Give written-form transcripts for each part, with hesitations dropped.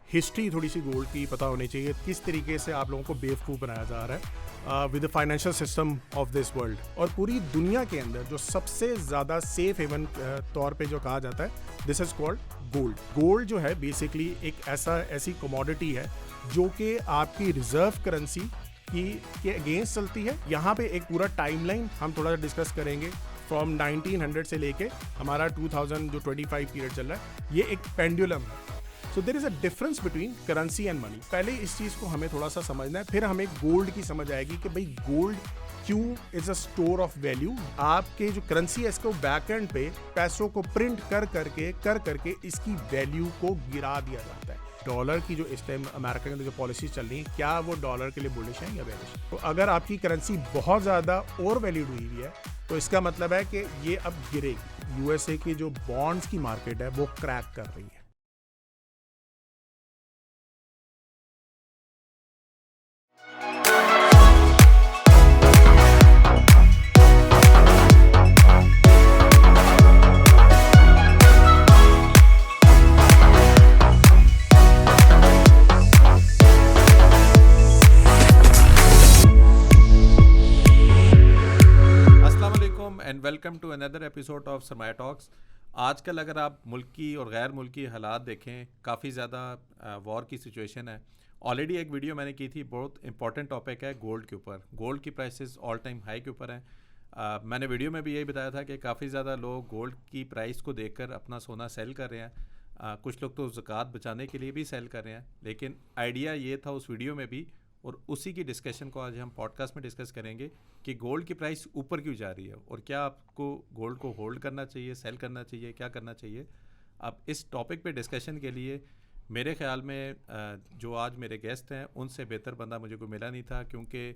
History थोड़ी सी gold की पता होनी चाहिए, किस तरीके से आप लोगों को बेवकूफ़ बनाया जा रहा है with the financial system of this world. और पूरी दुनिया के अंदर जो सबसे ज़्यादा सेफ हेवन तौर पे जो कहा जाता है, this is called gold. Gold जो है बेसिकली एक ऐसी कमोडिटी है जो कि आपकी रिजर्व करेंसी के अगेंस्ट चलती है। यहाँ पे एक पूरा टाइमलाइन हम थोड़ा सा डिस्कस करेंगे फ्रॉम 1900 से लेके हमारा 2025 पीरियड चल रहा है। ये एक पेंडुलम है। So there is a difference between currency and money. पहले इस चीज़ को हमें थोड़ा सा समझना है, फिर हमें गोल्ड की समझ आएगी कि भाई गोल्ड क्यों is a store of value. आपके जो करेंसी है इसको बैक एंड पे पैसों को प्रिंट कर करके इसकी वैल्यू को गिरा दिया जाता है। डॉलर की जो इस टाइम अमेरिका के अंदर जो पॉलिसी चल रही है, क्या वो डॉलर के लिए बुलिश है या बेरिश? तो अगर आपकी करेंसी बहुत ज़्यादा ओवर वैल्यूड हुई हुई है तो इसका मतलब है कि ये अब गिरेगी। यूएसए की जो बॉन्ड्स की मार्केट है वो क्रैक कर रही है। And welcome to another episode of Sarmaya talks. आजकल अगर आप मुल्की और गैर मुल्की हालात देखें, काफ़ी ज़्यादा वॉर की सिचुएशन है। ऑलरेडी एक वीडियो मैंने की थी, बहुत इंपॉर्टेंट टॉपिक है गोल्ड के ऊपर। गोल्ड की प्राइसेस ऑल टाइम हाई के ऊपर हैं। मैंने वीडियो में भी यही बताया था कि काफ़ी ज़्यादा लोग गोल्ड की प्राइस को देखकर अपना सोना सेल कर रहे हैं। कुछ लोग तो ज़कात बचाने के लिए भी सेल कर रहे हैं। लेकिन आइडिया ये था उस वीडियो में भी, और उसी की डिस्कशन को आज हम पॉडकास्ट में डिस्कस करेंगे कि गोल्ड की प्राइस ऊपर क्यों जा रही है और क्या आपको गोल्ड को होल्ड करना चाहिए, सेल करना चाहिए, क्या करना चाहिए। अब इस टॉपिक पे डिस्कशन के लिए मेरे ख्याल में जो आज मेरे गेस्ट हैं उनसे बेहतर बंदा मुझे को मिला नहीं था, क्योंकि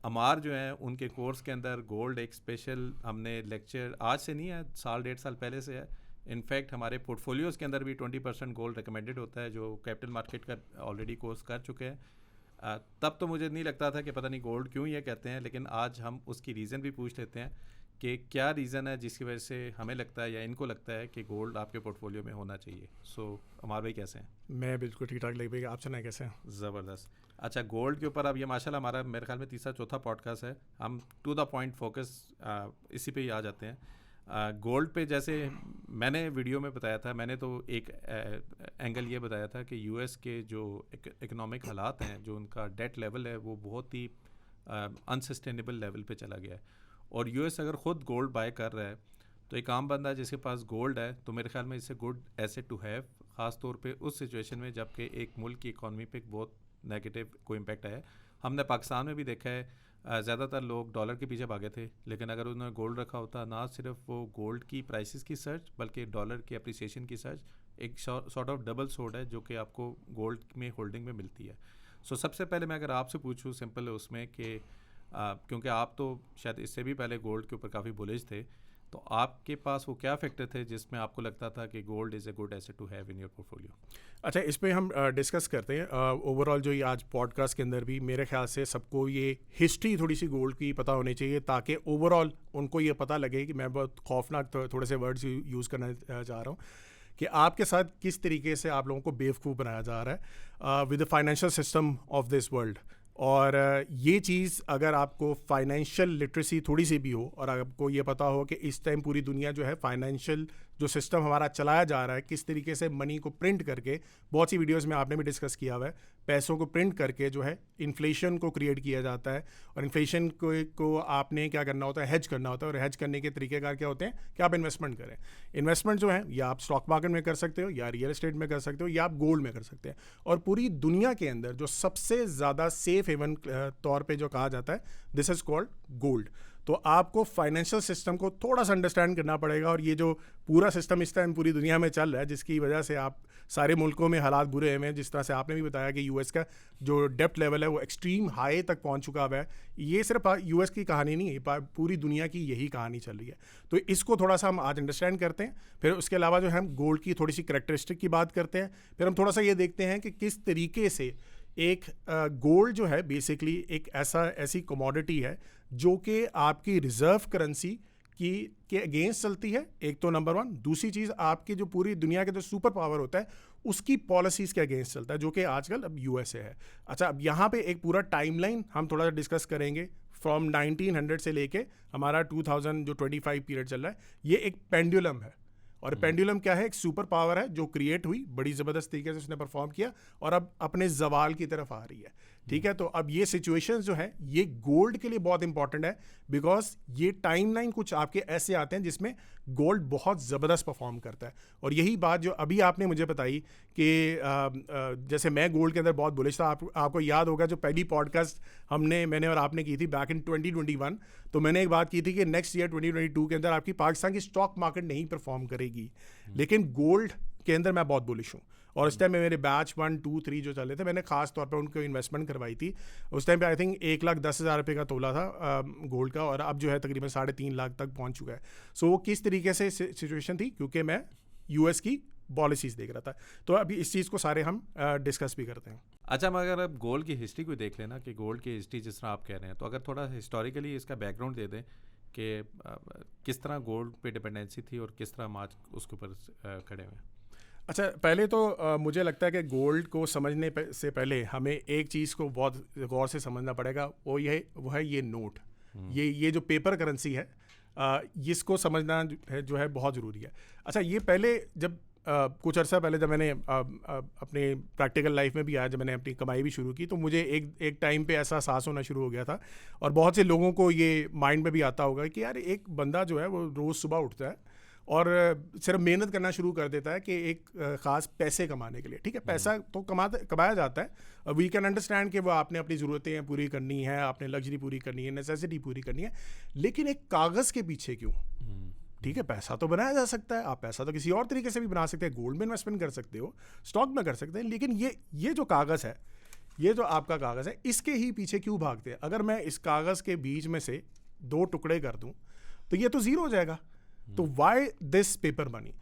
अमार जो हैं उनके कोर्स के अंदर गोल्ड एक स्पेशल हमने लेक्चर आज से नहीं है, साल 1.5 साल पहले से है। इनफैक्ट हमारे पोर्टफोलियोज़ के अंदर भी 20% गोल्ड रिकमेंडेड होता है, जो कैपिटल मार्केट का ऑलरेडी कोर्स कर चुके हैं। तब तो मुझे नहीं लगता था कि पता नहीं गोल्ड क्यों ये कहते हैं, लेकिन आज हम उसकी रीज़न भी पूछ लेते हैं कि क्या रीज़न है जिसकी वजह से हमें लगता है या इनको लगता है कि गोल्ड आपके पोर्टफोलियो में होना चाहिए। सो अमार भाई कैसे हैं? मैं बिल्कुल ठीक ठाक लग भाई, आप सुनाए कैसे हैं? ज़बरदस्त। अच्छा, गोल्ड के ऊपर अब ये माशाल्लाह हमारा मेरे ख्याल में तीसरा चौथा पॉडकास्ट है। हम टू द पॉइंट फोकस इसी पे ही आ जाते हैं। गोल्ड पे जैसे मैंने वीडियो में बताया था, मैंने तो एक एंगल ये बताया था कि यूएस के जो इकोनॉमिक हालात हैं, जो उनका डेट लेवल है वो बहुत ही अनसस्टेनेबल लेवल पे चला गया है। और यूएस अगर ख़ुद गोल्ड बाय कर रहा है तो एक आम बंदा जिसके पास गोल्ड है तो मेरे ख्याल में इससे गुड एसेट टू हैव, ख़ास तौर पे उस सिचुएशन में जबकि एक मुल्क की इकॉनमी पे बहुत नेगेटिव कोई इम्पैक्ट आया है। हमने पाकिस्तान में भी देखा है, ज़्यादातर लोग डॉलर के पीछे भागे थे, लेकिन अगर उन्होंने गोल्ड रखा होता, ना सिर्फ वो गोल्ड की प्राइसेस की सर्च बल्कि डॉलर की अप्रिसिएशन की सर्च, एक सॉर्ट ऑफ डबल सोर्ड है जो कि आपको गोल्ड में होल्डिंग में मिलती है। सो सबसे पहले मैं अगर आपसे पूछूं सिंपल है उसमें कि क्योंकि आप तो शायद इससे भी पहले गोल्ड के ऊपर काफ़ी बुलिश थे, तो आपके पास वो क्या फैक्टर थे जिसमें आपको लगता था कि gold is a good asset to have in your portfolio? अच्छा, इस पे हम डिस्कस करते हैं। ओवरऑल जो ये आज पॉडकास्ट के अंदर भी मेरे ख्याल से सबको ये हिस्ट्री थोड़ी सी गोल्ड की पता होनी चाहिए, ताकि ओवरऑल उनको ये पता लगे कि मैं बहुत खौफनाक थोड़े से वर्ड्स यूज़ करना चाह रहा हूँ कि आपके साथ किस तरीके से आप लोगों को बेवकूफ़ बनाया जा रहा है with the financial system of this world. और ये चीज़ अगर आपको फाइनेंशियल लिटरेसी थोड़ी सी भी हो और आपको ये पता हो कि इस टाइम पूरी दुनिया जो है फाइनेंशियल जो सिस्टम हमारा चलाया जा रहा है, किस तरीके से मनी को प्रिंट करके, बहुत सी वीडियोस में आपने भी डिस्कस किया हुआ है, पैसों को प्रिंट करके जो है इन्फ्लेशन को क्रिएट किया जाता है। और इन्फ्लेशन को आपने क्या करना होता है, हेज करना होता है। और हेज करने के तरीक़ेकार क्या होते हैं कि आप इन्वेस्टमेंट करें। इन्वेस्टमेंट जो है या आप स्टॉक मार्केट में कर सकते हो, या रियल एस्टेट में कर सकते हो, या आप गोल्ड में कर सकते हैं। और पूरी दुनिया के अंदर जो सबसे ज़्यादा सेफ हेवन तौर पे जो कहा जाता है, दिस इज़ कॉल्ड गोल्ड। तो आपको फाइनेंशियल सिस्टम को थोड़ा सा अंडरस्टैंड करना पड़ेगा। और ये जो पूरा सिस्टम इस टाइम पूरी दुनिया में चल रहा है, जिसकी वजह से आप सारे मुल्कों में हालात बुरे हुए हैं, जिस तरह से आपने भी बताया कि यूएस का जो डेप्ट लेवल है वो एक्सट्रीम हाई तक पहुंच चुका है। ये सिर्फ यूएस की कहानी नहीं है, पूरी दुनिया की यही कहानी चल रही है। तो इसको थोड़ा सा हम आज अंडरस्टैंड करते हैं। फिर उसके अलावा जो हम गोल्ड की थोड़ी सी करैक्टरिस्टिक की बात करते हैं। फिर हम थोड़ा सा ये देखते हैं कि किस तरीके से एक गोल्ड जो है बेसिकली एक ऐसी कमोडिटी है जो कि आपकी रिज़र्व करेंसी के अगेंस्ट चलती है, एक तो नंबर वन। दूसरी चीज़, आपकी जो पूरी दुनिया के जो सुपर पावर होता है उसकी पॉलिसीज़ के अगेंस्ट चलता है, जो कि आजकल अब यूएसए है। अच्छा, अब यहाँ पे एक पूरा टाइमलाइन हम थोड़ा सा डिस्कस करेंगे फ्रॉम 1900 से लेके हमारा 2000 जो 25 पीरियड चल रहा है। ये एक पेंडुलम है, और पेंडुलम क्या है? एक सुपर पावर है जो क्रिएट हुई, बड़ी ज़बरदस्त तरीके से उसने परफॉर्म किया और अब अपने जवाल की तरफ आ रही है। ठीक है, तो अब ये सिचुएशन जो है ये गोल्ड के लिए बहुत इंपॉर्टेंट है, बिकॉज ये टाइमलाइन कुछ आपके ऐसे आते हैं जिसमें गोल्ड बहुत ज़बरदस्त परफॉर्म करता है। और यही बात जो अभी आपने मुझे बताई कि जैसे मैं गोल्ड के अंदर बहुत बुलिश था, आपको याद होगा जो पहली पॉडकास्ट मैंने और आपने की थी बैक इन 2021, तो मैंने एक बात की थी कि नेक्स्ट ईयर 2022 के अंदर आपकी पाकिस्तान की स्टॉक मार्केट नहीं परफॉर्म करेगी, लेकिन गोल्ड के अंदर मैं बहुत बुलिश हूँ। और उस टाइम में मेरे बैच 1, 2, 3 जो चले थे, मैंने खास तौर पे उनको इन्वेस्टमेंट करवाई थी। उस टाइम पे आई थिंक 1,10,000 रुपये का तोला था गोल्ड का, और अब जो है तकरीबन 3.5 लाख तक पहुंच चुका है। सो वो किस तरीके से सिचुएशन थी, क्योंकि मैं यूएस की पॉलिसीज़ देख रहा था। तो अभी इस चीज़ को सारे हम डिस्कस भी करते हैं। अच्छा, मगर अब गोल्ड की हिस्ट्री को देख लेना कि गोल्ड की हिस्ट्री जिस तरह आप कह रहे हैं, तो अगर थोड़ा हिस्टोरिकली इसका बैकग्राउंड दे दें कि किस तरह गोल्ड पे डिपेंडेंसी थी और किस तरह हम आज उसके ऊपर खड़े हुए हैं। अच्छा, पहले तो मुझे लगता है कि गोल्ड को समझने से पहले हमें एक चीज़ को बहुत गौर से समझना पड़ेगा, वो है ये नोट, ये जो पेपर करेंसी है, इसको समझना जो है बहुत ज़रूरी है। अच्छा, ये पहले जब कुछ अर्सा पहले जब मैंने अपने प्रैक्टिकल लाइफ में भी आया, जब मैंने अपनी कमाई भी शुरू की, तो मुझे एक टाइम पे ऐसा एहसास होना शुरू हो गया था, और बहुत से लोगों को ये माइंड में भी आता होगा कि यार एक बंदा जो है वो रोज़ सुबह उठता है और सिर्फ मेहनत करना शुरू कर देता है कि एक ख़ास पैसे कमाने के लिए। ठीक है, पैसा तो कमाया जाता है, वी कैन अंडरस्टैंड कि वो आपने अपनी ज़रूरतें पूरी करनी है, आपने लग्जरी पूरी करनी है, नेसेसिटी पूरी करनी है, लेकिन एक कागज़ के पीछे क्यों? ठीक है, पैसा तो बनाया जा सकता है, आप पैसा तो किसी और तरीके से भी बना सकते हैं, गोल्ड में इन्वेस्टमेंट कर सकते हो, स्टॉक में कर सकते हैं, लेकिन ये जो कागज़ है, ये जो आपका कागज़ है, इसके ही पीछे क्यों भागते हैं? अगर मैं इस कागज़ के बीच में से 2 टुकड़े कर दूं तो ये तो ज़ीरो हो जाएगा। तो वाई दिस पेपर मनी?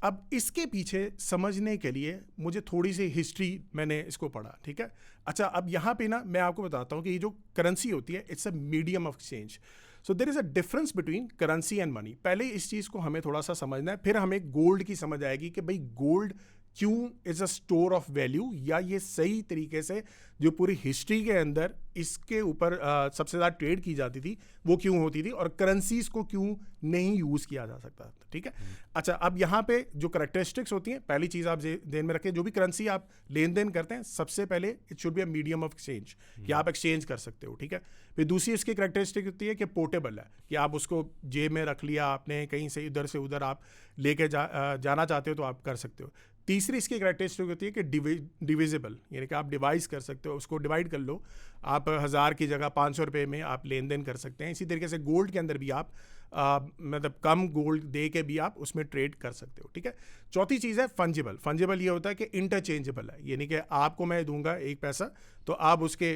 अब इसके पीछे समझने के लिए मुझे थोड़ी सी हिस्ट्री, मैंने इसको पढ़ा। ठीक है, अच्छा, अब यहाँ पे ना मैं आपको बताता हूँ कि ये जो करेंसी होती है, it's a medium of exchange. So there is a difference between currency and money. पहले इस चीज़ को हमें थोड़ा सा समझना है, फिर हमें गोल्ड की समझ आएगी कि भाई गोल्ड क्यों is a store of value, या ये सही तरीके से जो पूरी हिस्ट्री के अंदर इसके ऊपर सबसे ज़्यादा ट्रेड की जाती थी वो क्यों होती थी, और करेंसीज़ को क्यों नहीं यूज़ किया जा सकता। ठीक है, अच्छा, अब यहाँ पे जो करैक्टरिस्टिक्स होती हैं, पहली चीज़ आप ध्यान में रखें, जो भी करेंसी आप लेन देन करते हैं, सबसे पहले it should be a medium of exchange, कि आप एक्सचेंज कर सकते हो। ठीक है, फिर दूसरी इसकी करैक्टरिस्टिक होती है कि पोर्टेबल है, कि आप उसको जेब में रख लिया आपने, कहीं से उधर आप लेके जाना चाहते हो तो आप कर सकते हो। तीसरी इसकी करैक्टरिस्टिक होती है कि डिविजिबल, यानी कि आप डिवाइस कर सकते हो, उसको डिवाइड कर लो, आप 1000 की जगह 500 रुपये में आप लेन देन कर सकते हैं। इसी तरीके से गोल्ड के अंदर भी आप मतलब कम गोल्ड दे के भी आप उसमें ट्रेड कर सकते हो। ठीक है, चौथी चीज़ है फंजिबल। फंजिबल ये होता है कि इंटरचेंजेबल है, यानी कि आपको मैं दूंगा एक पैसा तो आप उसके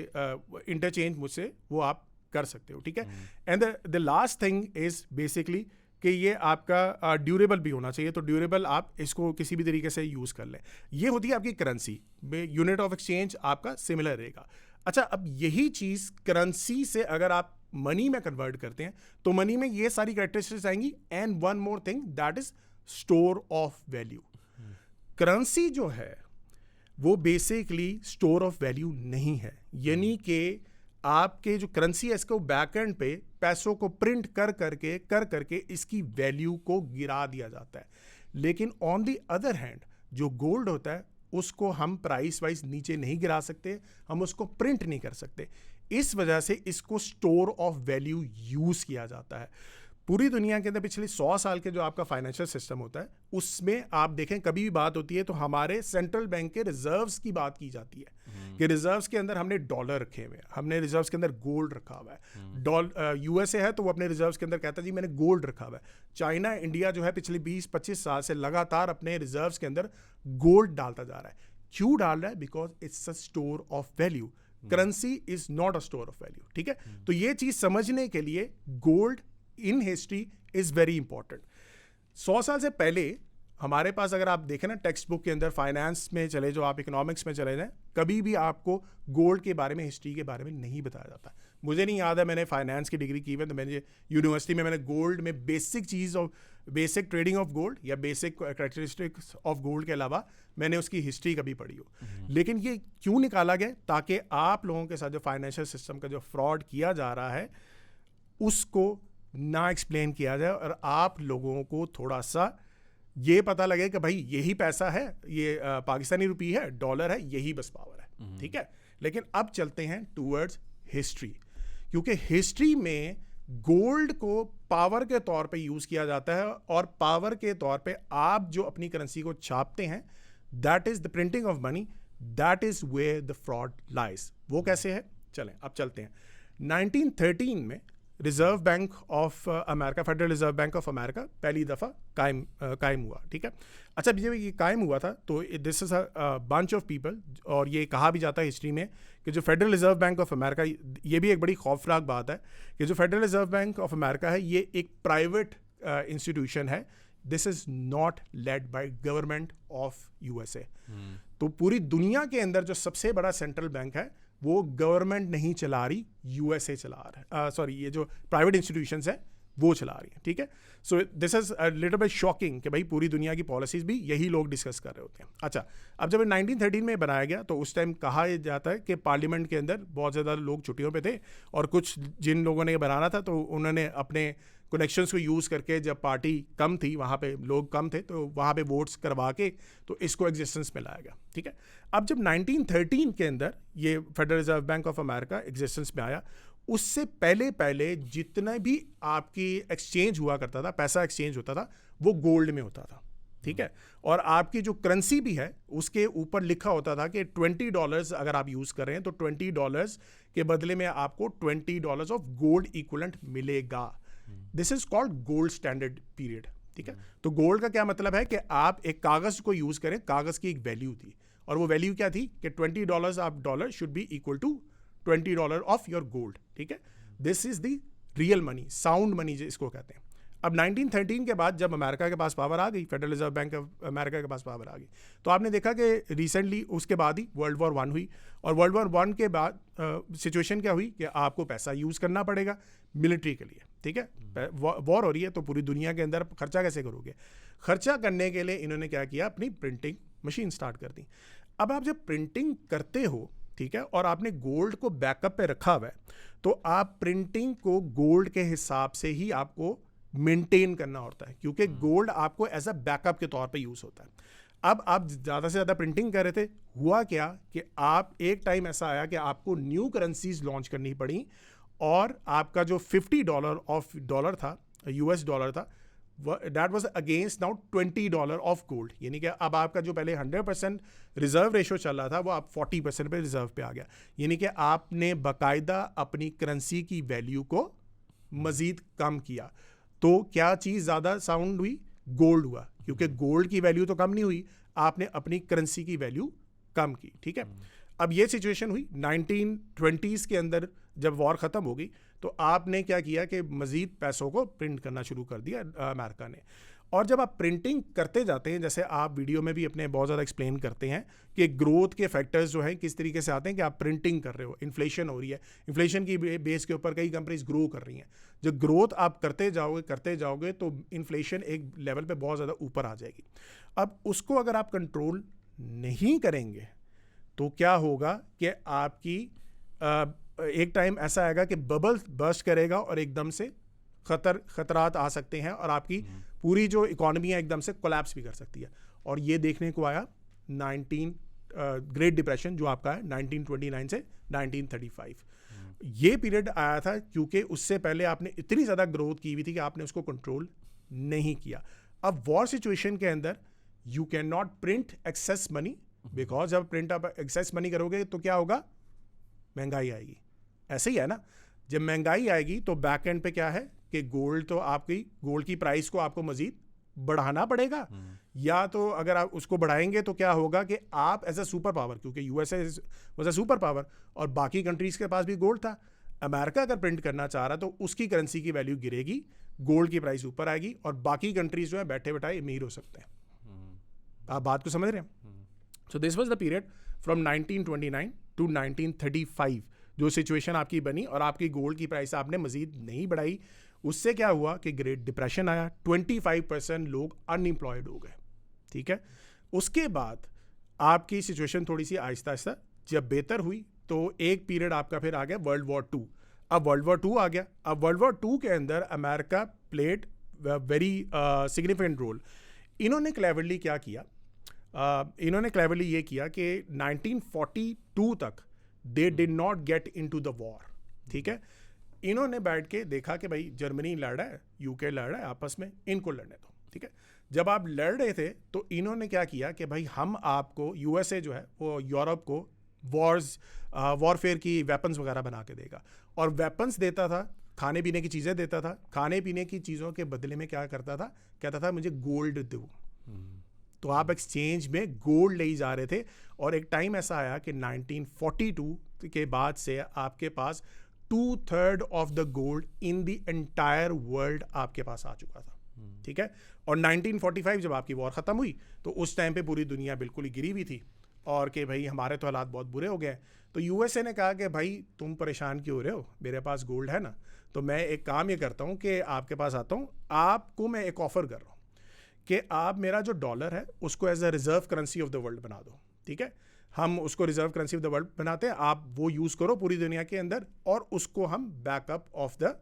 इंटरचेंज मुझसे वो आप कर सकते हो। ठीक है, and the last thing is basically कि ये आपका ड्यूरेबल भी होना चाहिए, तो ड्यूरेबल आप इसको किसी भी तरीके से यूज़ कर लें। ये होती है आपकी करेंसी, यूनिट ऑफ एक्सचेंज आपका सिमिलर रहेगा। अच्छा, अब यही चीज़ करेंसी से अगर आप मनी में कन्वर्ट करते हैं तो मनी में ये सारी कैरेक्टरिस्टिक्स आएंगी, and one more thing that is store of value. Currency जो है वो बेसिकली स्टोर ऑफ वैल्यू नहीं है, यानी कि आपके जो करेंसी है इसको बैक एंड पे पैसों को प्रिंट कर करके इसकी वैल्यू को गिरा दिया जाता है। लेकिन ऑन द अदर हैंड जो गोल्ड होता है उसको हम प्राइस वाइज नीचे नहीं गिरा सकते, हम उसको प्रिंट नहीं कर सकते, इस वजह से इसको स्टोर ऑफ वैल्यू यूज़ किया जाता है। पूरी दुनिया के अंदर पिछले 100 साल के जो आपका फाइनेंशियल सिस्टम होता है उसमें आप देखें कभी भी बात होती है तो हमारे सेंट्रल बैंक के रिजर्व्स की बात की जाती है कि रिजर्व्स के अंदर हमने डॉलर रखे हुए हैं, हमने रिजर्व्स के अंदर गोल्ड रखा हुआ है। यूएसए है तो वो अपने रिजर्व्स के अंदर कहता है जी मैंने गोल्ड रखा हुआ है। चाइना, इंडिया जो है पिछले 20-25 साल से लगातार अपने रिजर्व्स के अंदर गोल्ड डालता जा रहा है। क्यों डाल रहा है? Because it's a store of value. Currency is not a store of value. ठीक है, तो ये चीज़ समझने के लिए gold in history is very important. 100 साल से पहले हमारे पास अगर आप देखें ना टेक्स्ट बुक के अंदर, फाइनेंस में चले जाओ, आप इकोनॉमिक्स में चले जाएं, कभी भी आपको गोल्ड के बारे में, हिस्ट्री के बारे में नहीं बताया जाता। मुझे नहीं याद है, मैंने फाइनेंस की डिग्री की है तो मैंने यूनिवर्सिटी में मैंने गोल्ड में basic cheese of basic trading of gold या बेसिक कैरेक्टरिस्टिक्स ऑफ गोल्ड के अलावा मैंने उसकी हिस्ट्री कभी पढ़ी हो। लेकिन ये क्यों निकाला गया? ताकि आप लोगों के साथ जो फाइनेंशियल सिस्टम का जो फ्रॉड किया जा रहा है उसको ना एक्सप्लेन किया जाए और आप लोगों को थोड़ा सा ये पता लगे कि भाई यही पैसा है, ये पाकिस्तानी रुपी है, डॉलर है, यही बस पावर है। ठीक है, लेकिन अब चलते हैं टूवर्ड्स हिस्ट्री, क्योंकि हिस्ट्री में गोल्ड को पावर के तौर पे यूज़ किया जाता है और पावर के तौर पे आप जो अपनी करेंसी को छापते हैं, that is the printing of money, that is where the fraud lies. वो कैसे है? चलें अब चलते हैं। 1913 में reserve bank of America, federal reserve bank of America पहली दफ़ा कायम हुआ। ठीक है, अच्छा जब ये कायम हुआ था तो this is a bunch of people, और ये कहा भी जाता है हिस्ट्री में कि जो federal reserve bank of America, ये भी एक बड़ी खौफनाक बात है कि जो federal reserve bank of America है ये एक प्राइवेट इंस्टीट्यूशन है। This is not led by government of USA. तो पूरी दुनिया के अंदर जो सबसे बड़ा सेंट्रल बैंक है वो गवर्नमेंट नहीं चला रही, यूएसए चला रहा है, सॉरी ये जो प्राइवेट इंस्टीट्यूशंस हैं वो चला रही हैं। ठीक है, so this is a little bit shocking कि भाई पूरी दुनिया की पॉलिसीज भी यही लोग डिस्कस कर रहे होते हैं। अच्छा, अब जब 1913 में बनाया गया तो उस टाइम कहा जाता है कि पार्लियामेंट के अंदर बहुत ज़्यादा लोग छुट्टियों पे थे और कुछ जिन लोगों ने बनाना था तो उन्होंने अपने कनेक्शंस को यूज़ करके, जब पार्टी कम थी वहाँ पे लोग कम थे तो वहाँ पे वोट्स करवा के तो इसको एग्जिस्टेंस में लाया गया। ठीक है, अब जब 1913 के अंदर ये federal reserve bank of America existence में आया, उससे पहले जितना भी आपकी एक्सचेंज हुआ करता था, पैसा एक्सचेंज होता था, वो गोल्ड में होता था। ठीक है, और आपकी जो करेंसी भी है उसके ऊपर लिखा होता था कि $20 अगर आप यूज़ कर रहे हैं तो $20 के बदले में आपको $20 ऑफ गोल्ड इक्विवेलेंट मिलेगा। This is called gold standard period. ठीक है, तो गोल्ड का क्या मतलब है कि आप एक कागज़ को यूज़ करें, कागज़ की एक वैल्यू थी और वो वैल्यू क्या थी कि $20 of dollar should be equal to $20 of your gold. ठीक है, this is the real money, sound money इसको कहते हैं। अब 1913 के बाद जब अमेरिका के पास पावर आ गई, federal reserve bank of America के पास पावर आ गई, तो आपने देखा कि रिसेंटली उसके बाद ही वर्ल्ड वॉर 1 हुई और वर्ल्ड वॉर 1 के बाद सिचुएशन क्या हुई कि आपको पैसा यूज़ करना पड़ेगा मिलिट्री के लिए। ठीक है, वॉर हो रही है तो पूरी दुनिया के अंदर खर्चा कैसे करोगे? खर्चा करने के लिए इन्होंने क्या किया, अपनी प्रिंटिंग मशीन स्टार्ट कर दी। अब आप जब प्रिंटिंग करते हो, ठीक है, और आपने गोल्ड को बैकअप पे रखा हुआ है, तो आप प्रिंटिंग को गोल्ड के हिसाब से ही आपको मेंटेन करना होता है, क्योंकि गोल्ड आपको एज अ बैकअप के तौर पे यूज़ होता है। अब आप ज़्यादा से ज़्यादा प्रिंटिंग कर रहे थे, हुआ क्या कि आप एक टाइम ऐसा आया कि आपको न्यू करेंसीज लॉन्च करनी पड़ी और आपका जो $50 ऑफ डॉलर था, US डॉलर था, that was against now $20 of gold. यानी कि अब आपका जो पहले 100% रिजर्व रेशो चल रहा था वो आप 40% पे रिजर्व पे आ गया। यानी कि आपने बाकायदा अपनी करेंसी की वैल्यू को मज़ीद कम किया। तो क्या चीज़ ज़्यादा साउंड हुई? गोल्ड हुआ, क्योंकि गोल्ड की वैल्यू तो कम नहीं हुई, आपने अपनी करेंसी की वैल्यू कम की। ठीक है, अब ये सिचुएशन हुई 1920s के अंदर जब वॉर ख़त्म हो गई तो आपने क्या किया कि मज़ीद पैसों को प्रिंट करना शुरू कर दिया अमेरिका ने। और जब आप प्रिंटिंग करते जाते हैं, जैसे आप वीडियो में भी अपने बहुत ज़्यादा एक्सप्लेन करते हैं कि ग्रोथ के फैक्टर्स जो हैं किस तरीके से आते हैं कि आप प्रिंटिंग कर रहे हो, इन्फ्लेशन हो रही है, इन्फ्लेशन की बेस के ऊपर कई कंपनीज ग्रो कर रही हैं। जब ग्रोथ आप करते जाओगे तो इन्फ्लेशन एक लेवल पे बहुत ज़्यादा ऊपर आ जाएगी। अब उसको अगर आप कंट्रोल नहीं करेंगे तो क्या होगा कि आपकी एक टाइम ऐसा आएगा कि बबल बर्स्ट करेगा और एकदम से खतरात आ सकते हैं और आपकी पूरी जो इकोनॉमी है एकदम से कोलैप्स भी कर सकती है। और ये देखने को आया ग्रेट डिप्रेशन जो आपका है 1929 से 1935। ये पीरियड आया था क्योंकि उससे पहले आपने इतनी ज़्यादा ग्रोथ की हुई थी कि आपने उसको कंट्रोल नहीं किया। अब वॉर सिचुएशन के अंदर you can not print excess money, because जब प्रिंट आप एक्सेस मनी करोगे तो क्या होगा? महंगाई आएगी। ऐसे ही है ना, जब महंगाई आएगी तो बैक एंड पे क्या है कि गोल्ड की प्राइस को आपको मजीद बढ़ाना पड़ेगा, या तो अगर आप उसको बढ़ाएंगे तो क्या होगा कि आप एज अ सुपर पावर, क्योंकि USA was a super power और बाकी कंट्रीज के पास भी गोल्ड था, अमेरिका अगर प्रिंट करना चाह रहा तो उसकी करेंसी की वैल्यू गिरेगी, गोल्ड की प्राइस ऊपर आएगी और बाकी कंट्रीज जो है बैठे बैठाए अमीर हो सकते हैं। आप बात को समझ रहे हैं? So this was the period from 1929 to 1935 जो सिचुएशन आपकी बनी और आपकी गोल्ड की प्राइस आपने मजीद नहीं बढ़ाई, उससे क्या हुआ कि ग्रेट डिप्रेशन आया, 25% लोग अनएम्प्लॉयड हो गए, ठीक है। उसके बाद आपकी सिचुएशन थोड़ी सी आहिस्ता आहिस्ता जब बेहतर हुई तो एक पीरियड आपका फिर आ गया वर्ल्ड वॉर 2। अब वर्ल्ड वॉर 2 आ गया। अब वर्ल्ड वॉर 2 के अंदर America played very significant role. इन्होंने क्लेवरली क्या किया, इन्होंने क्लेवरली ये किया कि 1942 तक they did not get into the war, ठीक है। इन्होंने बैठ के देखा कि भाई जर्मनी लड़ रहा है, यूके लड़ रहा है, आपस में इनको लड़ने दो, ठीक है। जब आप लड़ रहे थे तो इन्होंने क्या किया कि भाई हम आपको, यूएसए जो है वो यूरोप को वॉरफेयर की वेपन्स वगैरह बना के देगा, और वेपन्स देता था, खाने पीने की चीज़ें देता था। खाने पीने की चीज़ों के बदले में क्या करता था, कहता था मुझे गोल्ड दो। तो आप एक्सचेंज में गोल्ड ले जा रहे थे, और एक टाइम ऐसा आया कि 1942 के बाद से आपके पास 2/3 of the gold in the entire world आपके पास आ चुका था, ठीक है। और 1945 जब आपकी वॉर ख़त्म हुई तो उस टाइम पे पूरी दुनिया बिल्कुल ही गिरी हुई थी, और कि भाई हमारे तो हालात बहुत बुरे हो गए। तो यूएसए ने कहा कि भाई तुम परेशान क्यों हो रहे हो, मेरे पास गोल्ड है ना, तो मैं एक काम ये करता हूँ कि आपके पास आता हूँ, आपको मैं एक ऑफ़र कर रहा हूँ कि आप मेरा जो डॉलर है उसको as a reserve currency of the world बना दो, ठीक है। हम उसको reserve currency of the world बनाते हैं, आप वो यूज़ करो पूरी दुनिया के अंदर, और उसको हम बैकअप ऑफ द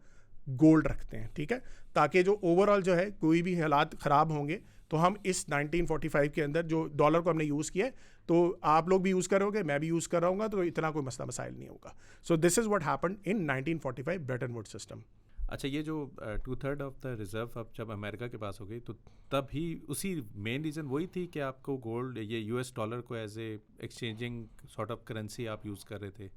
गोल्ड रखते हैं, ठीक है, ताकि जो ओवरऑल जो है कोई भी हालात ख़राब होंगे तो हम इस 1945 के अंदर जो डॉलर को हमने यूज़ किया है तो आप लोग भी यूज़ करोगे, मैं भी यूज़ कर रहा हूँ, तो इतना कोई मसला मसाइल नहीं होगा। So this is what happened in 1945 Bretton Woods system. अच्छा, ये जो 2/3 ऑफ द रिजर्व अब जब अमेरिका के पास हो गई, तो तब ही उसी मेन रीज़न वही थी कि आपको गोल्ड, ये यूएस डॉलर को as a exchanging sort of currency आप यूज़ कर रहे थे।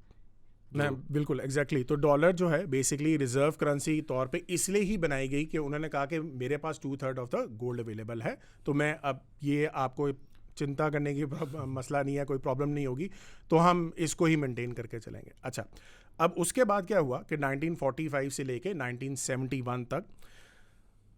मैं बिल्कुल एग्जैक्टली तो डॉलर जो है बेसिकली रिजर्व करेंसी तौर पे इसलिए ही बनाई गई कि उन्होंने कहा कि मेरे पास 2/3 ऑफ द गोल्ड अवेलेबल है, तो मैं अब ये आपको चिंता करने की मसला नहीं है, कोई प्रॉब्लम नहीं होगी, तो हम इसको ही मेंटेन करके चलेंगे। अच्छा, अब उसके बाद क्या हुआ कि 1945 से लेके 1971 तक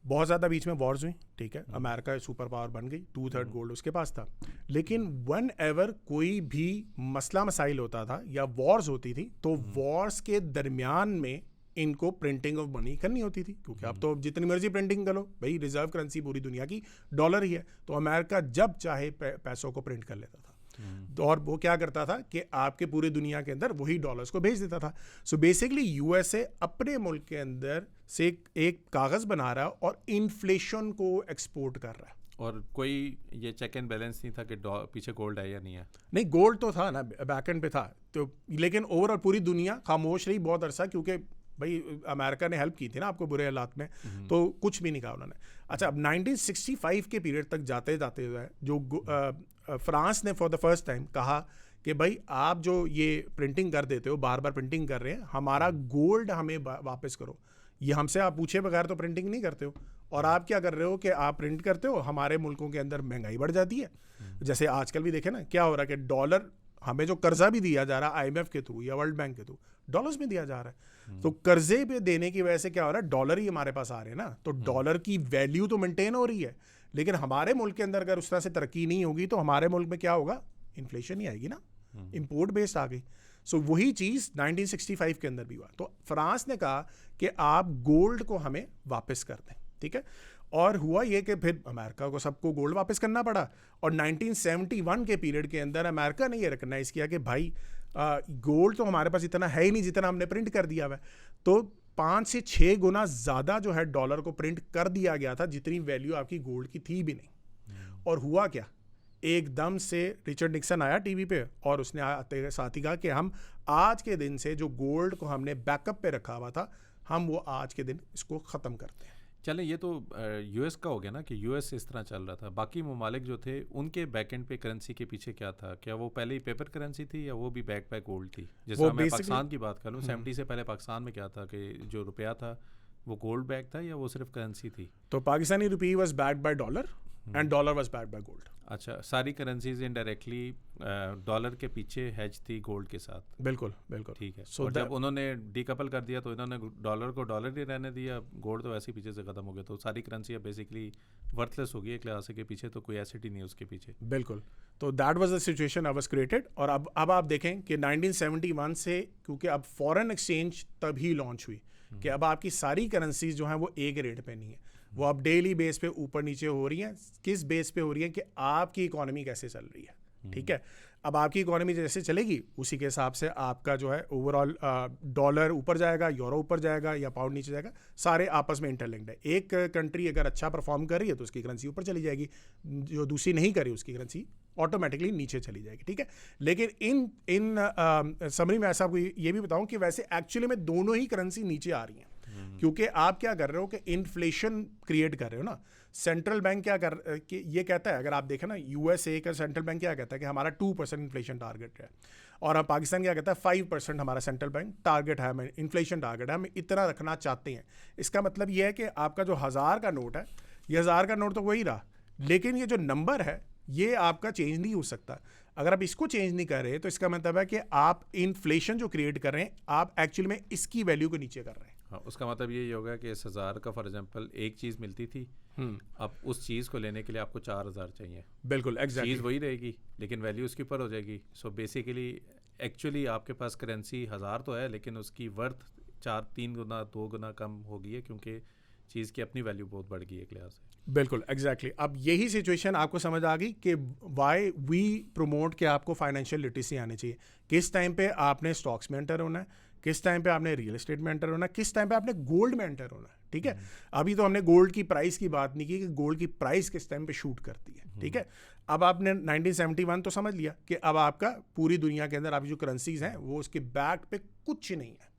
बहुत ज़्यादा बीच में वॉर्स हुई, ठीक है। अमेरिका सुपर पावर बन गई, 2/3 गोल्ड उसके पास था, लेकिन वन एवर कोई भी मसला मसाइल होता था या वॉर्स होती थी तो वॉर्स के दरमियान में इनको प्रिंटिंग ऑफ मनी करनी होती थी, क्योंकि अब तो जितनी मर्जी प्रिंटिंग करो भाई, रिजर्व करेंसी पूरी दुनिया की डॉलर ही है, तो अमेरिका जब चाहे पैसों को प्रिंट कर लेता था। और वो क्या करता था कि आपके पूरी दुनिया के अंदर वही डॉलर्स को भेज देता था। सो बेसिकली यूएसए अपने मुल्क के अंदर से एक कागज़ बना रहा है और इन्फ्लेशन को एक्सपोर्ट कर रहा है, और कोई ये चेक एंड बैलेंस नहीं था कि पीछे गोल्ड है या नहीं है। नहीं, गोल्ड तो था ना, बैकएंड पे था, तो लेकिन ओवरऑल पूरी दुनिया खामोश रही बहुत अरसा, क्योंकि भाई अमेरिका ने हेल्प की थी ना आपको बुरे हालात में, तो कुछ भी नहीं कहा उन्होंने। अच्छा, अब 1965 के पीरियड तक जाते जाते जो फ्रांस ने फॉर द फर्स्ट टाइम कहा कि भाई आप जो ये प्रिंटिंग कर देते हो, बार बार प्रिंटिंग कर रहे हैं, हमारा गोल्ड हमें वापस करो, ये हमसे आप पूछे बगैर तो प्रिंटिंग नहीं करते हो, और आप क्या कर रहे हो कि आप प्रिंट करते हो, हमारे मुल्कों के अंदर महंगाई बढ़ जाती है। जैसे आजकल भी देखे ना क्या हो रहा है कि डॉलर, हमें जो कर्जा भी दिया जा रहा है आईएमएफ के थ्रू या वर्ल्ड बैंक के थ्रू, डॉलर्स में दिया जा रहा है, तो कर्जे पे देने की वजह से क्या हो रहा है, डॉलर ही हमारे पास आ रहे हैं ना, तो डॉलर की वैल्यू तो मेंटेन हो रही है, लेकिन हमारे मुल्क के अंदर अगर उस तरह से तरक्की नहीं होगी तो हमारे मुल्क में क्या होगा, इन्फ्लेशन ही आएगी ना, इंपोर्ट बेस्ड आ गई। सो वही चीज़ 1965 के अंदर भी हुआ, तो फ्रांस ने कहा कि आप गोल्ड को हमें वापस कर दें, ठीक है। और हुआ ये कि फिर अमेरिका को सबको गोल्ड वापस करना पड़ा, और 1971 के पीरियड के अंदर अमेरिका ने ये रिकग्नाइज किया कि भाई गोल्ड तो हमारे पास इतना है ही नहीं जितना हमने प्रिंट कर दिया हुआ है, तो 5 से 6 गुना ज़्यादा जो है डॉलर को प्रिंट कर दिया गया था, जितनी वैल्यू आपकी गोल्ड की थी भी नहीं। और हुआ क्या, एकदम से रिचर्ड निक्सन आया टीवी पे, और उसने आते साथ ही कहा कि हम आज के दिन से जो गोल्ड को हमने बैकअप पे रखा हुआ था, हम वो आज के दिन इसको ख़त्म करते हैं। चलें, ये तो यूएस का हो गया ना कि यूएस इस तरह चल रहा था, बाकी ममालिक जो थे उनके बैकएंड पे करेंसी के पीछे क्या था, क्या वो पहले ही पेपर करेंसी थी या वो भी बैक गोल्ड थी? जैसे मैं पाकिस्तान की बात करूँ, 70 से पहले पाकिस्तान में क्या था कि जो रुपया था वो गोल्ड बैक था या वो सिर्फ करेंसी थी? तो पाकिस्तानी रुपी was backed by dollar and dollar was backed by gold. अच्छा, सारी करेंसीज इनडायरेक्टली डॉलर के पीछे हेज थी गोल्ड के साथ। बिल्कुल बिल्कुल। ठीक है। So और जब उन्होंने डीकपल कर दिया तो इन्होंने डॉलर को डॉलर ही रहने दिया, गोल्ड तो वैसे ही पीछे से ख़त्म हो गया, तो सारी करेंसी अब बेसिकली वर्थलेस हो गई एक लिहाज से के पीछे, तो कोई एसेट ही नहीं है उसके पीछे। बिल्कुल। तो that was the situation I was created. और अब आप देखें कि 1971 से, क्योंकि अब फॉरेन एक्सचेंज तभी लॉन्च हुई कि अब आपकी सारी करेंसीज जो हैं वो एक रेट पे नहीं है, वो अब डेली बेस पे ऊपर नीचे हो रही हैं। किस बेस पे हो रही है कि आपकी इकोनॉमी कैसे चल रही है, ठीक है। अब आपकी इकोनॉमी जैसे चलेगी उसी के हिसाब से आपका जो है ओवरऑल डॉलर ऊपर जाएगा, यूरो ऊपर जाएगा या पाउंड नीचे जाएगा, सारे आपस में इंटरलिंक्ड है। एक कंट्री अगर अच्छा परफॉर्म कर रही है तो उसकी करेंसी ऊपर चली जाएगी, जो दूसरी नहीं कर रही उसकी करेंसी ऑटोमेटिकली नीचे चली जाएगी, ठीक है। लेकिन इन समरी में ऐसा आपको ये भी बताऊं कि वैसे एक्चुअली में दोनों ही करेंसी नीचे आ रही हैं, क्योंकि आप क्या कर रहे हो कि इन्फ्लेशन क्रिएट कर रहे हो ना। सेंट्रल बैंक क्या कर कि ये कहता है, अगर आप देखें ना यूएसए का सेंट्रल बैंक क्या कहता है कि हमारा 2% इन्फ्लेशन टारगेट है, और हम पाकिस्तान क्या कहता है 5% हमारा सेंट्रल बैंक टारगेट है, हमें इन्फ्लेशन टारगेट है, हम इतना रखना चाहते हैं। इसका मतलब ये है कि आपका जो 1000 का नोट है, ये 1000 का नोट तो वही रहा, लेकिन ये जो नंबर है ये आपका चेंज नहीं हो सकता। अगर आप इसको चेंज नहीं कर रहे तो इसका मतलब है कि आप इन्फ्लेशन जो क्रिएट कर रहे हैं आप एक्चुअली में इसकी वैल्यू को नीचे कर रहे हैं। हाँ, उसका मतलब ये होगा कि इस 1000 का फॉर एग्जांपल एक चीज़ मिलती थी, अब उस चीज़ को लेने के लिए आपको 4000 चाहिए। बिल्कुल एग्जैक्टली। चीज़ वही रहेगी लेकिन वैल्यू उसके ऊपर हो जाएगी। सो बेसिकली एक्चुअली आपके पास करेंसी 1000 तो है लेकिन उसकी वर्थ 3 गुना 2 गुना कम हो गई है, क्योंकि चीज़ की अपनी वैल्यू बहुत बढ़ गई है एक लिहाज से। बिल्कुल एग्जैक्टली। अब यही सिचुएशन आपको समझ आ गई कि वाई वी प्रोमोट कि आपको फाइनेंशियल लिटरेसी आनी चाहिए। किस टाइम पे आपने स्टॉक्स में एंटर होना है, किस टाइम पे आपने रियल एस्टेट में एंटर होना है, किस टाइम पे आपने गोल्ड में एंटर होना है, ठीक है। अभी तो हमने गोल्ड की प्राइस की बात नहीं की कि गोल्ड की प्राइस किस टाइम पे शूट करती है, ठीक है। अब आपने 1971 तो समझ लिया कि अब आपका पूरी दुनिया के अंदर आपकी जो करेंसीज हैं वो उसके बैक पे कुछ नहीं है।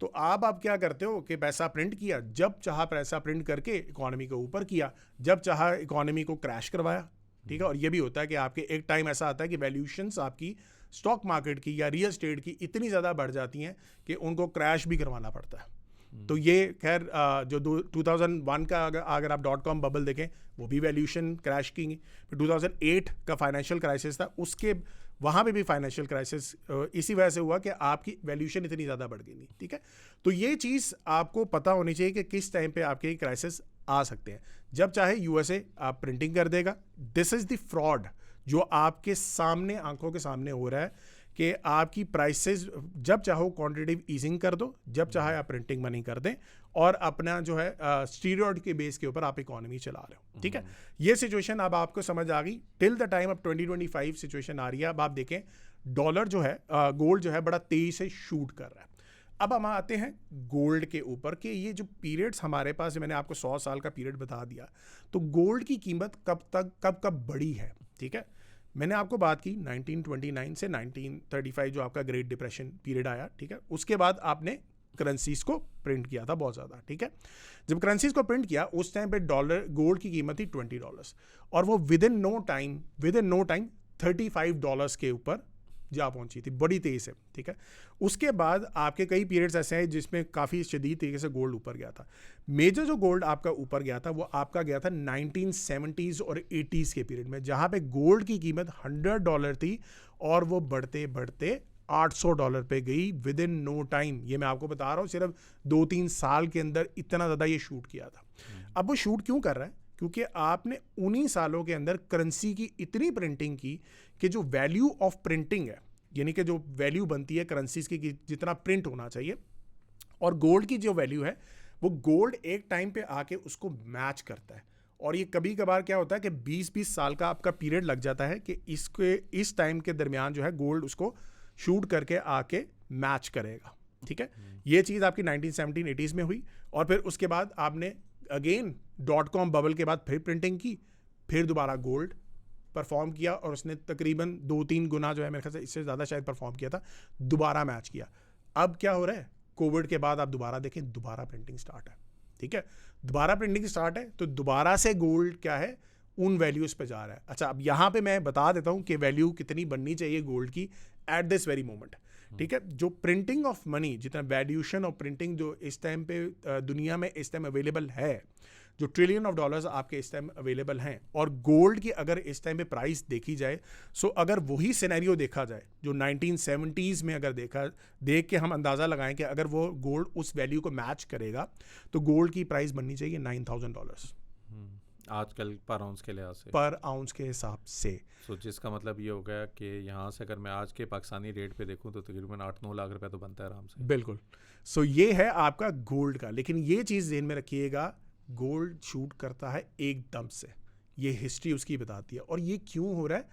तो आप क्या करते हो कि पैसा प्रिंट किया, जब चाहा पैसा प्रिंट करके इकोनॉमी को ऊपर किया, जब चाहा इकोनॉमी को क्रैश करवाया, ठीक है। और ये भी होता है कि आपके एक टाइम ऐसा आता है कि वैल्यूशंस आपकी स्टॉक मार्केट की या रियल एस्टेट की इतनी ज़्यादा बढ़ जाती हैं कि उनको क्रैश भी करवाना पड़ता है। तो ये खैर जो 2001 का अगर आप .com बबल देखें वो भी वैल्यूशन क्रैश की। फिर 2008 का फाइनेंशियल क्राइसिस था, उसके वहाँ पे भी फाइनेंशियल क्राइसिस इसी वजह से हुआ कि आपकी वैल्यूशन इतनी ज़्यादा बढ़ गई थी, ठीक है। तो ये चीज़ आपको पता होनी चाहिए कि किस टाइम पे आपके क्राइसिस आ सकते हैं। जब चाहे यूएसए आप प्रिंटिंग कर देगा, दिस इज़ द फ्रॉड जो आपके सामने आंखों के सामने हो रहा है कि आपकी प्राइसेस जब चाहो क्वांटिटेटिव ईजिंग कर दो, जब चाहे आप प्रिंटिंग मनी कर दें और अपना जो है स्टीरियड के बेस के ऊपर आप इकोनॉमी चला रहे हो, ठीक है। ये सिचुएशन अब आपको समझ आ गई। टिल द टाइम अब 2025 सिचुएशन आ रही है। अब आप देखें डॉलर जो है गोल्ड जो है बड़ा तेजी से शूट कर रहा है। अब हम आते हैं गोल्ड के ऊपर कि ये जो पीरियड्स हमारे पास, मैंने आपको 100 साल का पीरियड बता दिया, तो गोल्ड की कीमत कब बढ़ी है, ठीक है। मैंने आपको बात की 1929 से 1935 जो आपका ग्रेट डिप्रेशन पीरियड आया, ठीक है। उसके बाद आपने करेंसीज को प्रिंट किया था बहुत ज़्यादा, ठीक है। जब करेंसीज को प्रिंट किया उस टाइम पे गोल्ड की कीमत थी $20 और वो विद इन नो टाइम $35 के ऊपर जा पहुंची थी बड़ी तेज़ी से, ठीक है। उसके बाद आपके कई पीरियड्स ऐसे हैं जिसमें काफ़ी शदीद तरीके से गोल्ड ऊपर गया था। मेजर जो गोल्ड आपका ऊपर गया था वो आपका गया था 1970s और 80s के पीरियड में, जहाँ पे गोल्ड की कीमत $100 थी और वो बढ़ते बढ़ते $800 पे गई विद इन नो टाइम। ये मैं आपको बता रहा हूँ, सिर्फ 2-3 साल के अंदर इतना ज़्यादा ये शूट किया था। अब वो शूट क्यों कर रहा है? क्योंकि आपने उन्हीं सालों के अंदर करेंसी की इतनी प्रिंटिंग की कि जो वैल्यू ऑफ प्रिंटिंग है, यानी कि जो वैल्यू बनती है करेंसीज की जितना प्रिंट होना चाहिए, और गोल्ड की जो वैल्यू है वो गोल्ड एक टाइम पे आके उसको मैच करता है। और ये कभी कभार क्या होता है कि 20-20 साल का आपका पीरियड लग जाता है कि इस टाइम के दरमियान जो है गोल्ड उसको शूट करके आके मैच करेगा, ठीक है। ये चीज़ आपकी 1970-80s में हुई और फिर उसके बाद आपने अगेन .com बबल के बाद फिर प्रिंटिंग की, फिर दोबारा गोल्ड परफॉर्म किया और उसने तकरीबन 2-3 गुना जो है मेरे ख्याल से इससे ज़्यादा शायद परफॉर्म किया था, दोबारा मैच किया। अब क्या हो रहा है, कोविड के बाद आप दोबारा देखें दोबारा प्रिंटिंग स्टार्ट है, ठीक है। दोबारा प्रिंटिंग स्टार्ट है तो दोबारा से गोल्ड क्या है उन वैल्यूज़ पे जा रहा है। अच्छा, अब यहाँ पे मैं बता देता हूँ कि वैल्यू कितनी बननी चाहिए गोल्ड की एट दिस वेरी मोमेंट, ठीक है। जो प्रिंटिंग ऑफ मनी, जितना वैल्यूशन ऑफ प्रिंटिंग जो इस टाइम पे दुनिया में इस टाइम अवेलेबल है, जो ट्रिलियन ऑफ डॉलर्स आपके इस टाइम अवेलेबल हैं, और गोल्ड की अगर इस टाइम पे प्राइस देखी जाए, सो अगर वही सिनेरियो देखा जाए जो 1970s में अगर देख के हम अंदाज़ा लगाएं कि अगर वो गोल्ड उस वैल्यू को मैच करेगा, तो गोल्ड की प्राइस बननी चाहिए $9,000 आजकल पर आउंस के लिहाज से, पर आउंस के हिसाब से। सो जिसका मतलब ये हो गया कि यहाँ से अगर मैं आज के पाकिस्तानी रेट पे देखूँ तो तकरीबन 8-9 लाख रुपए तो बनता है आराम से। बिल्कुल। सो ये है आपका गोल्ड का, लेकिन ये चीज़ ध्यान में रखिएगा, गोल्ड शूट करता है एकदम से, ये हिस्ट्री उसकी बताती है। और ये क्यों हो रहा है?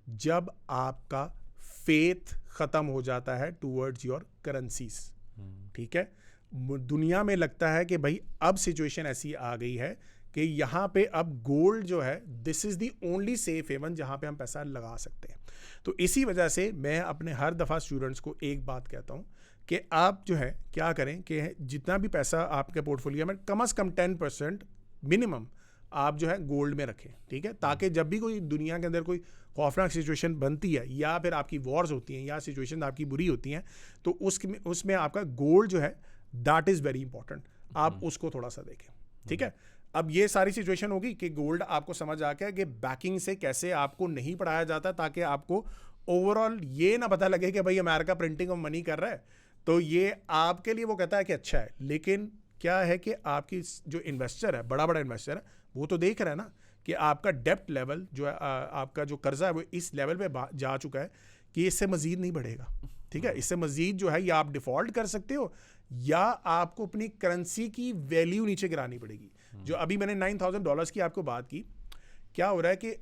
जब आपका फेथ ख़त्म हो जाता है टूवर्ड्स योर करेंसीज, ठीक है। दुनिया में लगता है कि भाई अब सिचुएशन ऐसी आ गई है कि यहाँ पे अब गोल्ड जो है, this is the only safe haven जहाँ पे हम पैसा लगा सकते हैं। तो इसी वजह से मैं अपने हर दफ़ा स्टूडेंट्स को एक बात कहता हूँ कि आप जो है क्या करें कि जितना भी पैसा आपके पोर्टफोलियो में कम से कम 10% मिनिमम आप जो है गोल्ड में रखें, ठीक है। ताकि जब भी कोई दुनिया के अंदर कोई खौफनाक सिचुएशन बनती है, या फिर आपकी वॉर्स होती हैं, या सिचुएशन आपकी बुरी होती हैं, तो उसमें आपका गोल्ड जो है दैट इज़ वेरी इंपॉर्टेंट, आप उसको थोड़ा सा देखें, ठीक है। अब ये सारी सिचुएशन होगी कि गोल्ड आपको समझ आ गया कि बैकिंग से कैसे आपको नहीं पढ़ाया जाता, ताकि आपको ओवरऑल ये ना पता लगे कि भाई अमेरिका प्रिंटिंग ऑफ मनी कर रहा है, तो ये आपके लिए वो कहता है कि अच्छा है, लेकिन क्या है कि आपकी जो इन्वेस्टर है, बड़ा इन्वेस्टर है, वो तो देख रहा है ना कि आपका डेप्ट लेवल जो है, आपका जो कर्जा है वो इस लेवल पे जा चुका है कि इससे मज़ीद नहीं बढ़ेगा, ठीक है। इससे मज़ीद जो है या आप डिफ़ॉल्ट कर सकते हो, या आपको अपनी करेंसी की वैल्यू नीचे गिरानी पड़ेगी। जो अभी मैंने $9,000 की आपको बात की, क्या हो रहा है कि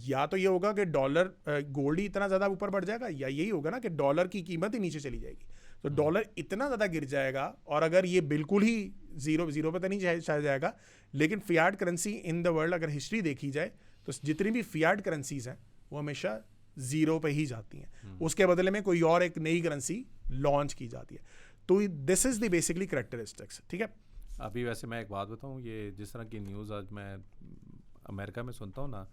या तो ये होगा कि डॉलर गोल्ड ही इतना ज़्यादा ऊपर बढ़ जाएगा, या यही होगा ना कि डॉलर की कीमत ही नीचे चली जाएगी। तो डॉलर इतना ज़्यादा गिर जाएगा, और अगर ये बिल्कुल ही ज़ीरो पे तो नहीं जाएगा, लेकिन Fiat currency in the world अगर हिस्ट्री देखी जाए तो जितनी भी फियाट करेंसीज हैं वो हमेशा ज़ीरो पे ही जाती हैं, उसके बदले में कोई और एक नई करेंसी लॉन्च की जाती है। तो this is the basically characteristics, ठीक है। अभी वैसे मैं एक बात बताऊँ, ये जिस तरह की न्यूज़ आज मैं अमेरिका में सुनता हूँ ना,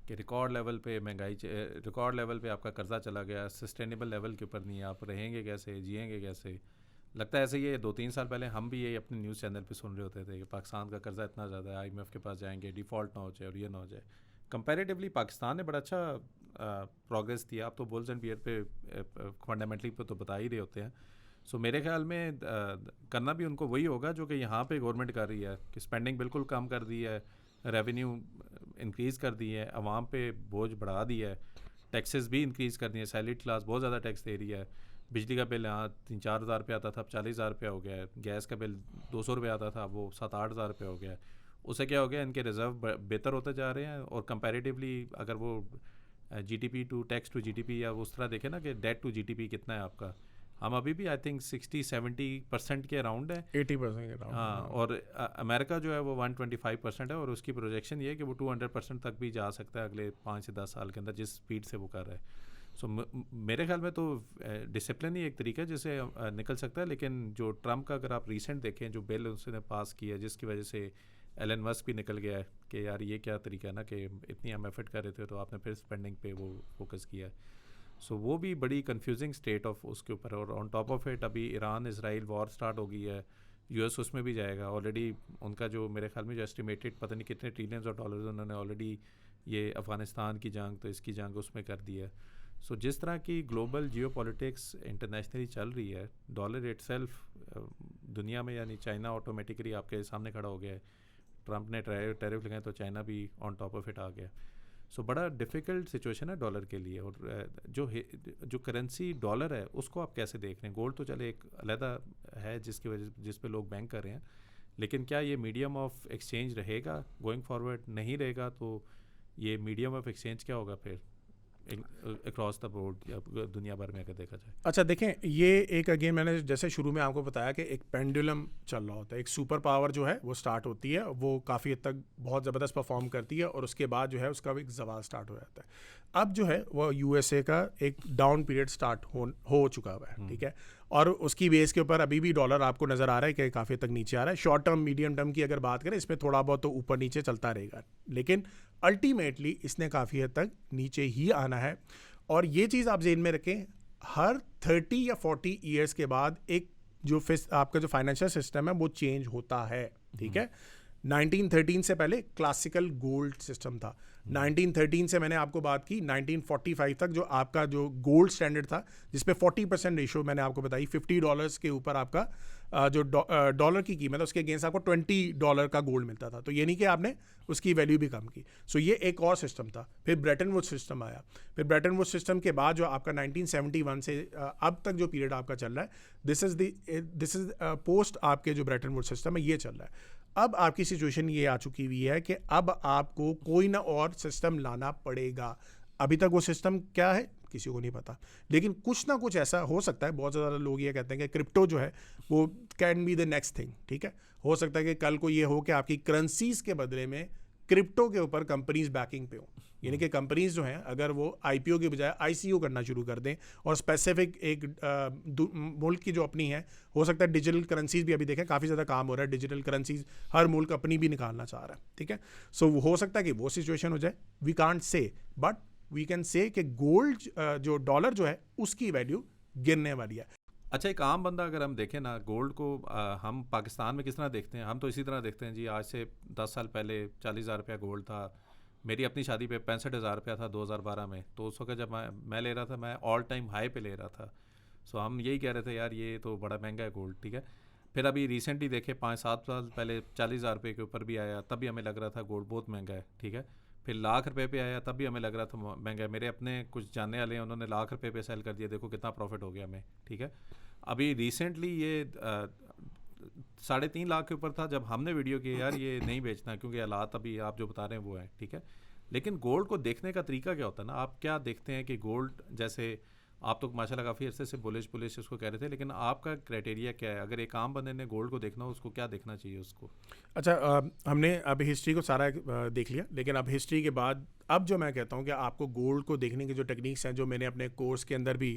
कि रिकॉर्ड लेवल पे महंगाई, रिकॉर्ड लेवल पे आपका कर्जा चला गया, सस्टेनेबल लेवल के ऊपर नहीं, आप रहेंगे कैसे, जिएंगे कैसे। लगता है ऐसे ये 2-3 साल पहले हम भी ये अपने न्यूज़ चैनल पे सुन रहे होते थे कि पाकिस्तान का कर्जा इतना ज़्यादा है, IMF के पास जाएंगे, डिफ़ॉल्ट ना हो जाए और ये ना हो जाए। कंपैरेटिवली पाकिस्तान ने बड़ा अच्छा प्रोग्रेस दिया। आप तो बुल्स एंड बियर पे फंडामेंटली पे तो बता ही रहे होते हैं। सो मेरे ख्याल में करना भी उनको वही होगा जो कि यहाँ पे गवर्नमेंट कर रही है, कि स्पेंडिंग बिल्कुल कम कर दी है, रेवेन्यू इंक्रीज़ कर दी है, आवाम पे बोझ बढ़ा दिया है, टैक्सेस भी इंक्रीज़ कर दिए हैं, सैलरी क्लास बहुत ज़्यादा टैक्स दे रही है। बिजली का बिल यहाँ 3-4 हज़ार रुपये आता था, अब 40,000 रुपये हो गया है। गैस का बिल 200 रुपये आता था, वो 7-8 हज़ार रुपये हो गया है। उससे क्या हो गया, इनके रिज़र्व बेहतर होते जा रहे हैं, और कंपैरेटिवली अगर वो GDP to tax to GDP या उस तरह देखें ना कि डेट टू GDP कितना है आपका, हम अभी भी आई थिंक 60-70% के अराउंड है, 80% के अराउंड। हाँ। और अमेरिका जो है वो 125% है, और उसकी प्रोजेक्शन ये है कि वो 200% तक भी जा सकता है अगले 5 से 10 साल के अंदर, जिस स्पीड से वो कर रहा है। सो मेरे ख्याल में तो डिसिप्लिन ही एक तरीका है जिससे निकल सकता है। लेकिन जो ट्रम्प का अगर आप रिसेंट देखें, जो बिल उसने पास किया, जिसकी वजह से एलन मस्क भी निकल गया है कि यार ये क्या तरीका है ना, कि इतनी हम एफर्ट कर रहे थे तो आपने फिर स्पेंडिंग पे वो फोकस किया है। सो वो भी बड़ी कंफ्यूजिंग स्टेट ऑफ उसके ऊपर है। और ऑन टॉप ऑफ इट अभी ईरान इसराइल वॉर स्टार्ट हो गई है, US उसमें भी जाएगा ऑलरेडी। उनका जो मेरे ख्याल में जो एस्टिमेटेड पता नहीं कितने ट्रिलियंस ऑफ डॉलर्स उन्होंने ऑलरेडी ये अफ़गानिस्तान की जंग तो इसकी जंग उसमें कर दी है। सो जिस तरह की ग्लोबल जियोपॉलिटिक्स इंटरनेशनली चल रही है, डॉलर इटसेल्फ दुनिया में, यानी चाइना ऑटोमेटिकली आपके सामने खड़ा हो गया है। ट्रम्प ने टैरिफ लगाए तो चाइना भी ऑन टॉप ऑफ इट आ गया। सो बड़ा डिफ़िकल्ट सिचुएशन है डॉलर के लिए। और जो करेंसी डॉलर है उसको आप कैसे देख रहे हैं? गोल्ड तो चले एक अलहदा है जिसकी वजह जिस पे लोग बैंक कर रहे हैं, लेकिन क्या ये मीडियम ऑफ एक्सचेंज रहेगा गोइंग फॉरवर्ड? नहीं रहेगा तो ये मीडियम ऑफ एक्सचेंज क्या होगा फिर अक्रॉस द बोर्ड या दुनिया भर में अगर देखा जाए? अच्छा देखें, ये एक अगेन मैंने जैसे शुरू में आपको बताया कि एक पेंडुलम चल रहा होता है, एक सुपर पावर जो है वो स्टार्ट होती है, वो काफ़ी हद तक बहुत ज़बरदस्त परफॉर्म करती है, और उसके बाद जो है उसका एक जवाल स्टार्ट हो जाता है। अब जो है वो USA का एक डाउन पीरियड स्टार्ट हो चुका हुआ है, ठीक है। और उसकी बेस के ऊपर अभी भी डॉलर आपको नज़र आ रहा है कि काफ़ी तक नीचे आ रहा है। शॉर्ट टर्म मीडियम टर्म की अगर बात करें, इसमें थोड़ा बहुत तो ऊपर नीचे चलता रहेगा, लेकिन अल्टीमेटली इसने काफ़ी हद तक नीचे ही आना है। और ये चीज़ आप ज़हन में रखें, हर 30 या 40 ईयर्स के बाद एक जो आपका जो फाइनेंशियल सिस्टम है वो चेंज होता है, ठीक है। 1913 से पहले क्लासिकल गोल्ड सिस्टम था। 1913 से मैंने आपको बात की 1945 तक जो आपका जो गोल्ड स्टैंडर्ड था, जिसपे 40% रेशो मैंने आपको बताई, $50 के ऊपर आपका जो डॉलर की कीमत है उसके अगेंस्ट आपको $20 का गोल्ड मिलता था। तो ये नहीं कि आपने उसकी वैल्यू भी कम की। सो ये एक और सिस्टम था। फिर ब्रेटन वुड्स सिस्टम आया। फिर ब्रेटन वुड्स सिस्टम के बाद जो आपका 1971 से अब तक जो पीरियड आपका चल रहा है, दिस इज पोस्ट आपके जो ब्रेटन वुड्स सिस्टम है ये चल रहा है। अब आपकी सिचुएशन ये आ चुकी हुई है कि अब आपको कोई ना और सिस्टम लाना पड़ेगा। अभी तक वो सिस्टम क्या है किसी को नहीं पता, लेकिन कुछ ना कुछ ऐसा हो सकता है। बहुत ज़्यादा लोग ये कहते हैं कि क्रिप्टो जो है वो can be the next thing, ठीक है। हो सकता है कि कल को ये हो कि आपकी करेंसीज के बदले में क्रिप्टो के ऊपर कंपनीज बैकिंग पे हो, यानी कि कंपनीज जो हैं अगर वो आईपीओ की बजाय आईसीओ करना शुरू कर दें और स्पेसिफिक एक मुल्क की जो अपनी है, हो सकता है डिजिटल करेंसीज भी अभी देखें काफ़ी ज़्यादा काम हो रहा है, डिजिटल करेंसीज हर मुल्क अपनी भी निकालना चाह रहा है, ठीक है। सो हो सकता है कि वो सिचुएशन हो जाए, we can't say, but we can say कि गोल्ड जो डॉलर जो है उसकी वैल्यू गिरने वाली है। अच्छा, एक आम बंदा अगर हम देखें ना गोल्ड को, हम पाकिस्तान में किस तरह देखते हैं, हम तो इसी तरह देखते हैं जी। आज से 10 साल पहले 40,000 रुपया गोल्ड था। मेरी अपनी शादी पे 65,000 रुपया था 2012 में। तो उस वक्त जब मैं ले रहा था, मैं ऑल टाइम हाई पे ले रहा था। सो हम यही कह रहे थे यार ये तो बड़ा महंगा है गोल्ड, ठीक है। फिर अभी रिसेंटली देखे 5-7 साल पहले 40,000 रुपये के ऊपर भी आया, तब भी हमें लग रहा था गोल्ड बहुत महंगा है, ठीक है। फिर ₹1,00,000 पे आया, तब भी हमें लग रहा था महंगा है। मेरे अपने कुछ जानने वाले हैं, उन्होंने ₹1,00,000 पे सेल कर दिया, देखो कितना प्रॉफिट हो गया हमें, ठीक है। अभी रिसेंटली ये 3.5 लाख के ऊपर था जब हमने वीडियो की यार ये नहीं बेचना, क्योंकि हालात अभी आप जो बता रहे हैं वो है, ठीक है। लेकिन गोल्ड को देखने का तरीका क्या होता है ना, आप क्या देखते हैं कि गोल्ड, जैसे आप तो माशाल्लाह काफ़ी अर्से से बुलिश उसको कह रहे थे, लेकिन आपका क्राइटेरिया क्या है? अगर एक आम बंदे ने गोल्ड को देखना हो, उसको क्या देखना चाहिए उसको? अच्छा, हमने अब हिस्ट्री को सारा देख लिया, लेकिन अब हिस्ट्री के बाद अब जो मैं कहता हूँ कि आपको गोल्ड को देखने की जो टेक्निक्स हैं, जो मैंने अपने कोर्स के अंदर भी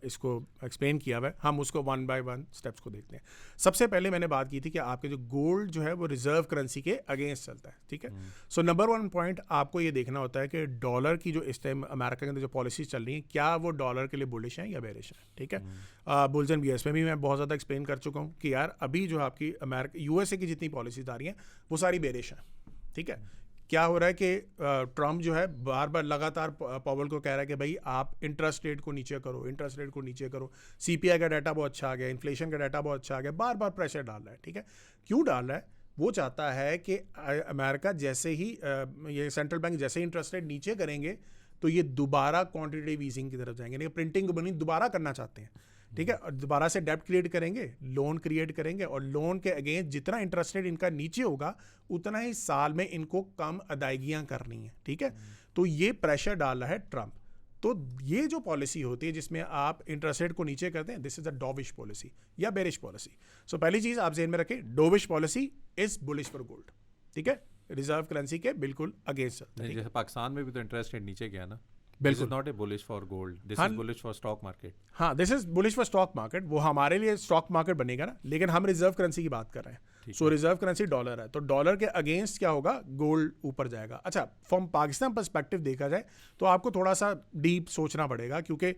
इसको एक्सप्लेन किया हुआ है, हम उसको 1 बाय 1 स्टेप्स को देखते हैं। सबसे पहले मैंने बात की थी कि आपके जो गोल्ड जो है वो रिजर्व करेंसी के अगेंस्ट चलता है, ठीक है। सो नंबर 1 पॉइंट आपको ये देखना होता है कि डॉलर की जो इस टाइम अमेरिका के अंदर जो पॉलिसीज चल रही हैं, क्या वो डॉलर के लिए बुलिश हैं या बेरिश हैं, ठीक है। बुल्स एंड बियर्स में भी मैं बहुत ज़्यादा एक्सप्लेन कर चुका हूँ कि यार अभी जो आपकी अमेरिका यूएसए की जितनी पॉलिसीज आ रही हैं वो सारी बेरिश हैं, ठीक है। क्या हो रहा है कि ट्रम्प जो है बार बार लगातार पावेल को कह रहा है कि भाई आप इंटरेस्ट रेट को नीचे करो, इंटरेस्ट रेट को नीचे करो। सीपीआई का डाटा बहुत अच्छा आ गया, इन्फ्लेशन का डाटा बहुत अच्छा आ गया, बार बार प्रेशर डाल रहा है, ठीक है। क्यों डाल रहा है? वो चाहता है कि अमेरिका जैसे ही ये सेंट्रल बैंक जैसे ही इंटरेस्ट रेट नीचे करेंगे तो ये दोबारा क्वांटिटेटिव ईजिंग की तरफ जाएंगे, प्रिंटिंग को बनी दोबारा करना चाहते हैं, ठीक है। और दोबारा से डेब्ट क्रिएट करेंगे, लोन क्रिएट करेंगे, और लोन के अगेंस्ट जितना इंटरेस्ट रेट इनका नीचे होगा उतना ही साल में इनको कम अदायगियां करनी है, ठीक है। तो ये प्रेशर डाल रहा है ट्रम्प। तो ये जो पॉलिसी होती है जिसमें आप इंटरेस्ट रेट को नीचे करते हैं, this is a dovish policy या बेरिश पॉलिसी। सो पहली चीज आप ज़हन में रखें, dovish policy is bullish for gold, ठीक है। रिजर्व करेंसी के बिल्कुल अगेंस्ट। जैसे पाकिस्तान में भी तो इंटरेस्ट रेट नीचे गया ना, बिल्कुल। This is not a bullish for gold, this is bullish for stock market. हाँ, this is bullish for stock market. वो हमारे लिए स्टॉक मार्केट बनेगा ना, लेकिन हम रिजर्व करेंसी की बात कर रहे हैं। सो रिजर्व करेंसी डॉलर है, तो डॉलर के अगेंस्ट क्या होगा? गोल्ड ऊपर जाएगा। अच्छा, फ्रॉम पाकिस्तान पर्सपेक्टिव देखा जाए तो आपको थोड़ा सा डीप सोचना पड़ेगा, क्योंकि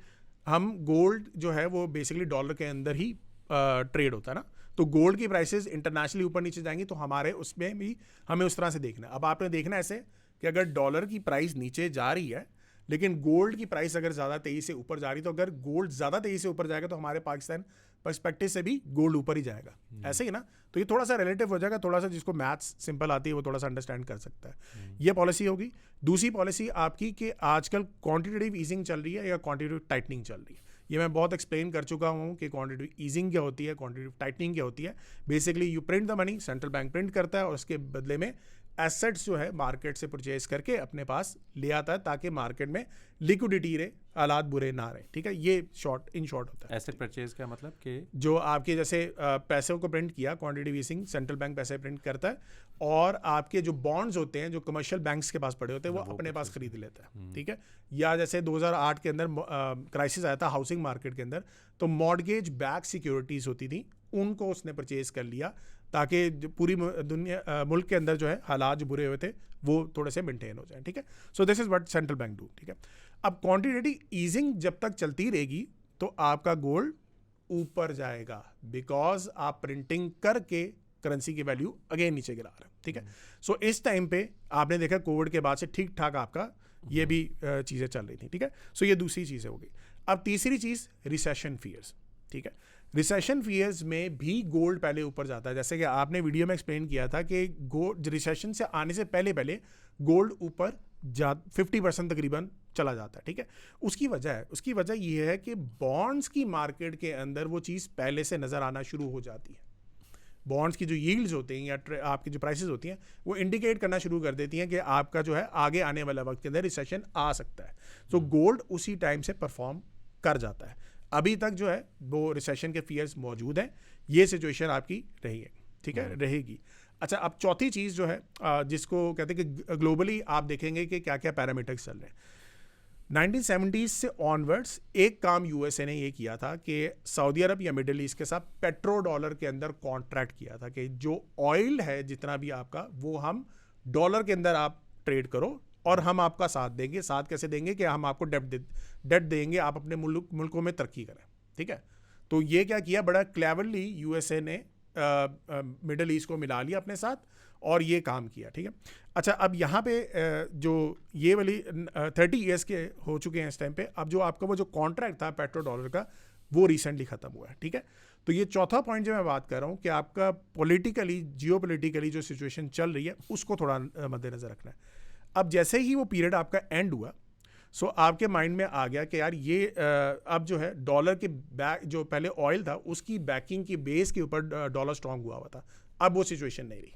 हम गोल्ड जो है वो बेसिकली डॉलर के अंदर ही ट्रेड होता है ना। तो गोल्ड की प्राइसेस इंटरनेशनली ऊपर नीचे जाएंगी तो हमारे उसमें भी हमें उस तरह से देखना है। अब आपने देखना ऐसे कि अगर डॉलर की प्राइस नीचे जा रही है लेकिन गोल्ड की प्राइस अगर ज़्यादा तेज़ी से ऊपर जा रही है, तो अगर गोल्ड ज़्यादा तेज़ी से ऊपर जाएगा तो हमारे पाकिस्तान पर्सपेक्टिव से भी गोल्ड ऊपर ही जाएगा, ऐसे ही ना। तो ये थोड़ा सा रिलेटिव हो जाएगा, थोड़ा सा जिसको मैथ्स सिंपल आती है वो थोड़ा सा अंडरस्टैंड कर सकता है। ये पॉलिसी होगी। दूसरी पॉलिसी आपकी कि आजकल क्वांटिटेटिव ईजिंग चल रही है या क्वांटिटेटिव टाइटनिंग चल रही है। ये मैं बहुत एक्सप्लेन कर चुका हूँ कि क्वांटिटेटिव ईजिंग क्या होती है, क्वांटिटेटिव टाइटनिंग क्या होती है। Basically you print the money, central bank print करता है और उसके बदले में एसेट्स जो है मार्केट से परचेज करके अपने पास ले आता है ताकि मार्केट में लिक्विडिटी रहे, हालात बुरे ना रहे, ठीक है। ये इन शॉर्ट होता है। एसेट परचेज का मतलब कि जो आपके जैसे पैसों को प्रिंट किया, क्वांटिटेटिव ईजिंग, सेंट्रल बैंक पैसे प्रिंट करता है और आपके जो बॉन्ड्स होते हैं जो कमर्शियल बैंक्स के पास पड़े होते हैं वो अपने पास खरीद लेता है, ठीक है। या जैसे 2008 के अंदर क्राइसिस आया था हाउसिंग मार्केट के अंदर, तो मॉर्गेज बैक सिक्योरिटीज़ होती थी, उनको उसने परचेज कर लिया ताकि पूरी दुनिया मुल्क के अंदर जो है हालात जो बुरे हुए थे वो थोड़े से मेंटेन हो जाए, ठीक है। So this is what central bank do, ठीक है। अब क्वांटिटेटिव ईजिंग जब तक चलती रहेगी तो आपका गोल्ड ऊपर जाएगा, बिकॉज आप प्रिंटिंग करके करेंसी की वैल्यू अगेन नीचे गिरा रहे हैं, ठीक है। सो इस टाइम पे आपने देखा कोविड के बाद से ठीक ठाक आपका ये भी चीज़ें चल रही थी, ठीक है। सो ये दूसरी चीज़ हो गई। अब तीसरी चीज़ रिसेशन फियर्स, ठीक है। रिसेशन फियर्स में भी गोल्ड पहले ऊपर जाता है, जैसे कि आपने वीडियो में एक्सप्लेन किया था कि गोल्ड रिसेशन से आने से पहले पहले गोल्ड ऊपर 50% तकरीबन चला जाता है, ठीक है। उसकी वजह ये है कि बॉन्ड्स की मार्केट के अंदर वो चीज़ पहले से नज़र आना शुरू हो जाती है। बॉन्ड्स की जो यील्ड्स होती हैं या आपकी जो प्राइसेस होती हैं वो इंडिकेट करना शुरू कर देती हैं कि आपका जो है आगे आने वाला वक्त के अंदर रिसेशन आ सकता है। तो गोल्ड उसी टाइम से परफॉर्म कर जाता है। अभी तक जो है वो रिसेशन के फियर्स मौजूद हैं, ये सिचुएशन आपकी रही है, ठीक है, रहेगी। अच्छा, अब चौथी चीज़ जो है जिसको कहते हैं कि ग्लोबली आप देखेंगे कि क्या क्या पैरामीटर्स चल रहे हैं। 1970s से ऑनवर्ड्स एक काम यूएसए ने ये किया था कि सऊदी अरब या मिडिल ईस्ट के साथ पेट्रो डॉलर के अंदर कॉन्ट्रैक्ट किया था कि जो ऑयल है जितना भी आपका वो हम डॉलर के अंदर आप ट्रेड करो और हम आपका साथ देंगे। साथ कैसे देंगे कि हम आपको डेट देंगे, आप अपने मुल्कों में तरक्की करें, ठीक है। तो ये क्या किया, बड़ा क्लेवरली यूएसए ने मिडिल ईस्ट को मिला लिया अपने साथ और ये काम किया, ठीक है। अच्छा, अब यहाँ पे जो ये वाली 30 ईयर्स के हो चुके हैं इस टाइम पे। अब जो आपका वो जो कॉन्ट्रैक्ट था पेट्रो डॉलर का वो रिसेंटली ख़त्म हुआ है, ठीक है। तो ये चौथा पॉइंट जो मैं बात कर रहा हूँ कि आपका पॉलिटिकली जियोपॉलिटिकली जो सिचुएशन चल रही है उसको थोड़ा मद्देनज़र रखना है। अब जैसे ही वो पीरियड आपका एंड हुआ, सो आपके माइंड में आ गया कि यार ये अब जो है डॉलर के जो पहले ऑयल था उसकी बैकिंग की बेस के ऊपर डॉलर स्ट्रांग हुआ हुआ था, अब वो सिचुएशन नहीं रही।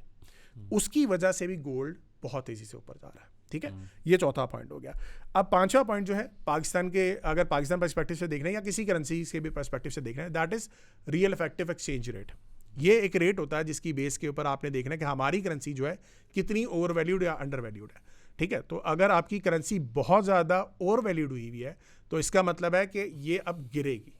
उसकी वजह से भी गोल्ड बहुत तेज़ी से ऊपर जा रहा है, ठीक है। ये चौथा पॉइंट हो गया। अब पांचवा पॉइंट जो है पाकिस्तान के, अगर पाकिस्तान पर्सपेक्टिव से देख रहे हैं या किसी करेंसी के भी पर्सपेक्टिव से देख रहे हैं, that is real effective exchange rate. ये एक रेट होता है जिसकी बेस के ऊपर आपने देखना है कि हमारी करेंसी जो है कितनी ओवर वैल्यूड या अंडर वैल्यूड है, ठीक है। तो अगर आपकी करेंसी बहुत ज़्यादा ओवर वैल्यूड हुई हुई है तो इसका मतलब है कि ये अब गिरेगी,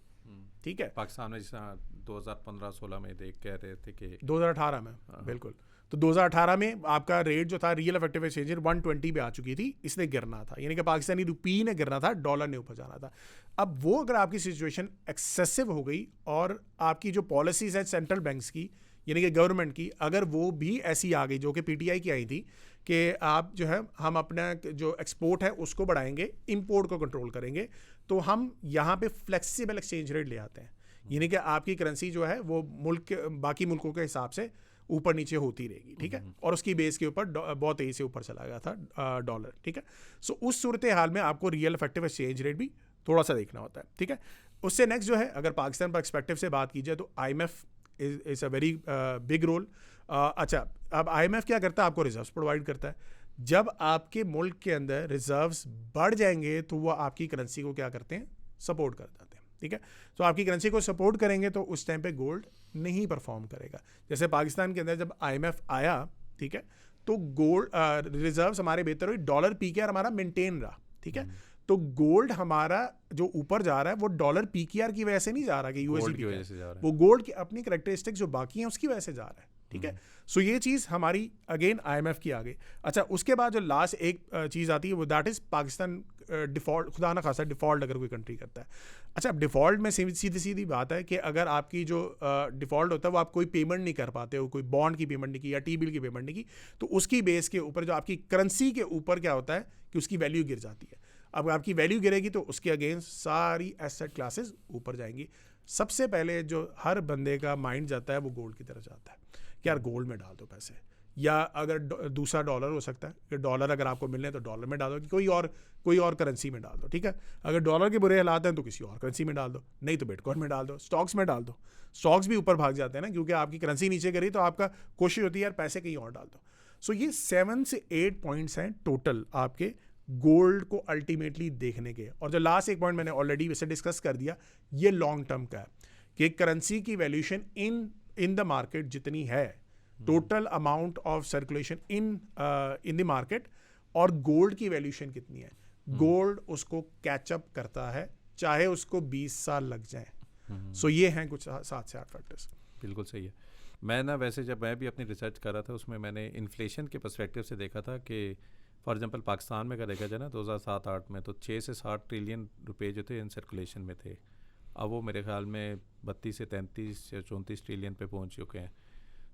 ठीक है। पाकिस्तान में जैसा 2015-16 में देख कह रहे थे कि 2018 में, बिल्कुल। तो 2018 में आपका रेट जो था रियल इफेक्टिव एक्सचेंज रेट 120 पे आ चुकी थी, इसने गिरना था, यानी कि पाकिस्तानी रुपये ने गिरना था, डॉलर ने ऊपर जाना था। अब वो अगर आपकी सिचुएशन एक्सेसिव हो गई और आपकी जो पॉलिसीज़ है सेंट्रल बैंक्स की यानी कि गवर्नमेंट की, अगर वो भी ऐसी आ गई जो कि पीटीआई की आई थी कि आप जो है हम अपना जो एक्सपोर्ट है उसको बढ़ाएंगे, इंपोर्ट को कंट्रोल करेंगे, तो हम यहाँ पे फ्लेक्सिबल एक्सचेंज रेट ले आते हैं, यानी कि आपकी करेंसी जो है वो मुल्क बाकी मुल्कों के हिसाब से ऊपर नीचे होती रहेगी, ठीक है। और उसकी बेस के ऊपर बहुत तेज़ी से ऊपर चला गया था डॉलर, ठीक है। सो उस सूरत हाल में आपको रियल इफेक्टिव एक्सचेंज रेट भी थोड़ा सा देखना होता है, ठीक है। उससे नेक्स्ट जो है अगर पाकिस्तान पर्सपेक्टिव से बात की जाए तो IMF is a very big role. अच्छा, अब IMF क्या करता है, आपको रिजर्व्स प्रोवाइड करता है। जब आपके मुल्क के अंदर रिजर्व्स बढ़ जाएंगे तो वो आपकी करेंसी को क्या करते हैं, सपोर्ट कर देते हैं, ठीक है। तो आपकी करेंसी को सपोर्ट करेंगे तो उस टाइम पे गोल्ड नहीं परफॉर्म करेगा। जैसे पाकिस्तान के अंदर जब IMF आया, ठीक है, तो गोल्ड रिजर्व्स हमारे बेहतर हुए, डॉलर PKR हमारा मेंटेन रहा, ठीक है। तो गोल्ड हमारा जो ऊपर जा रहा है वो डॉलर PKR की वजह से नहीं जा रहा कि यूएसडी की वजह से जा रहा है, वो गोल्ड की अपनी करैक्टरिस्टिक जो बाकी हैं उसकी वजह से जा रहा है, ठीक है। सो ये चीज़ हमारी अगेन IMF की आ गई। अच्छा, उसके बाद जो लास्ट एक चीज़ आती है वो दैट इज़ पाकिस्तान डिफ़ॉल्ट, खुदा ना खासा डिफ़ॉल्ट अगर कोई कंट्री करता है। अच्छा, अब डिफ़ॉल्ट में सीधी सीधी बात है कि अगर आपकी जो डिफ़ॉल्ट होता है वो आप कोई पेमेंट नहीं कर पाते हो, कोई बॉन्ड की पेमेंट नहीं की या T-बिल की पेमेंट नहीं की, तो उसकी बेस के ऊपर जो आपकी करेंसी के ऊपर क्या होता है कि उसकी वैल्यू गिर जाती है। अब आपकी वैल्यू गिरेगी तो उसके अगेंस्ट सारी एसेट क्लासेस ऊपर जाएंगी। सबसे पहले जो हर बंदे का माइंड जाता है वो गोल्ड की तरफ जाता है कि यार गोल्ड में डाल दो पैसे, या अगर दूसरा डॉलर हो सकता है कि डॉलर अगर आपको मिलने तो डॉलर में डाल दो, कोई और करेंसी में डाल दो, ठीक है। अगर डॉलर के बुरे हालात हैं तो किसी और करेंसी में डाल दो, नहीं तो बिटकॉइन में डाल दो, स्टॉक्स में डाल दो। स्टॉक्स भी ऊपर भाग जाते हैं ना, क्योंकि आपकी करेंसी नीचे गिरी तो आपका कोशिश होती है यार पैसे कहीं और डाल दो। सो ये 7 से 8 पॉइंट्स हैं टोटल आपके गोल्ड को अल्टीमेटली देखने के। और जो लास्ट एक पॉइंट मैंने ऑलरेडी वैसे डिस्कस कर दिया, ये लॉन्ग टर्म का है कि करेंसी की वैल्यूएशन इन द मार्केट जितनी है, total amount of circulation in the market, और गोल्ड की वैल्यूएशन कितनी है, गोल्ड उसको कैचअप करता है चाहे उसको 20 साल लग जाए। सो ये हैं कुछ 7 से 8 फैक्टर्स। बिल्कुल सही है। मैं ना वैसे जब मैं भी अपनी रिसर्च कर रहा था उसमें मैंने इन्फ्लेशन के पर्सपेक्टिव से देखा था कि फॉर एग्जांपल पाकिस्तान में अगर देखा जाए ना 2007-8 में तो 6 से 7 ट्रिलियन रुपए जो थे इन सर्कुलेशन में थे। अब वो मेरे ख्याल में 32 से 33 या 34 ट्रिलियन पे पहुंच चुके हैं।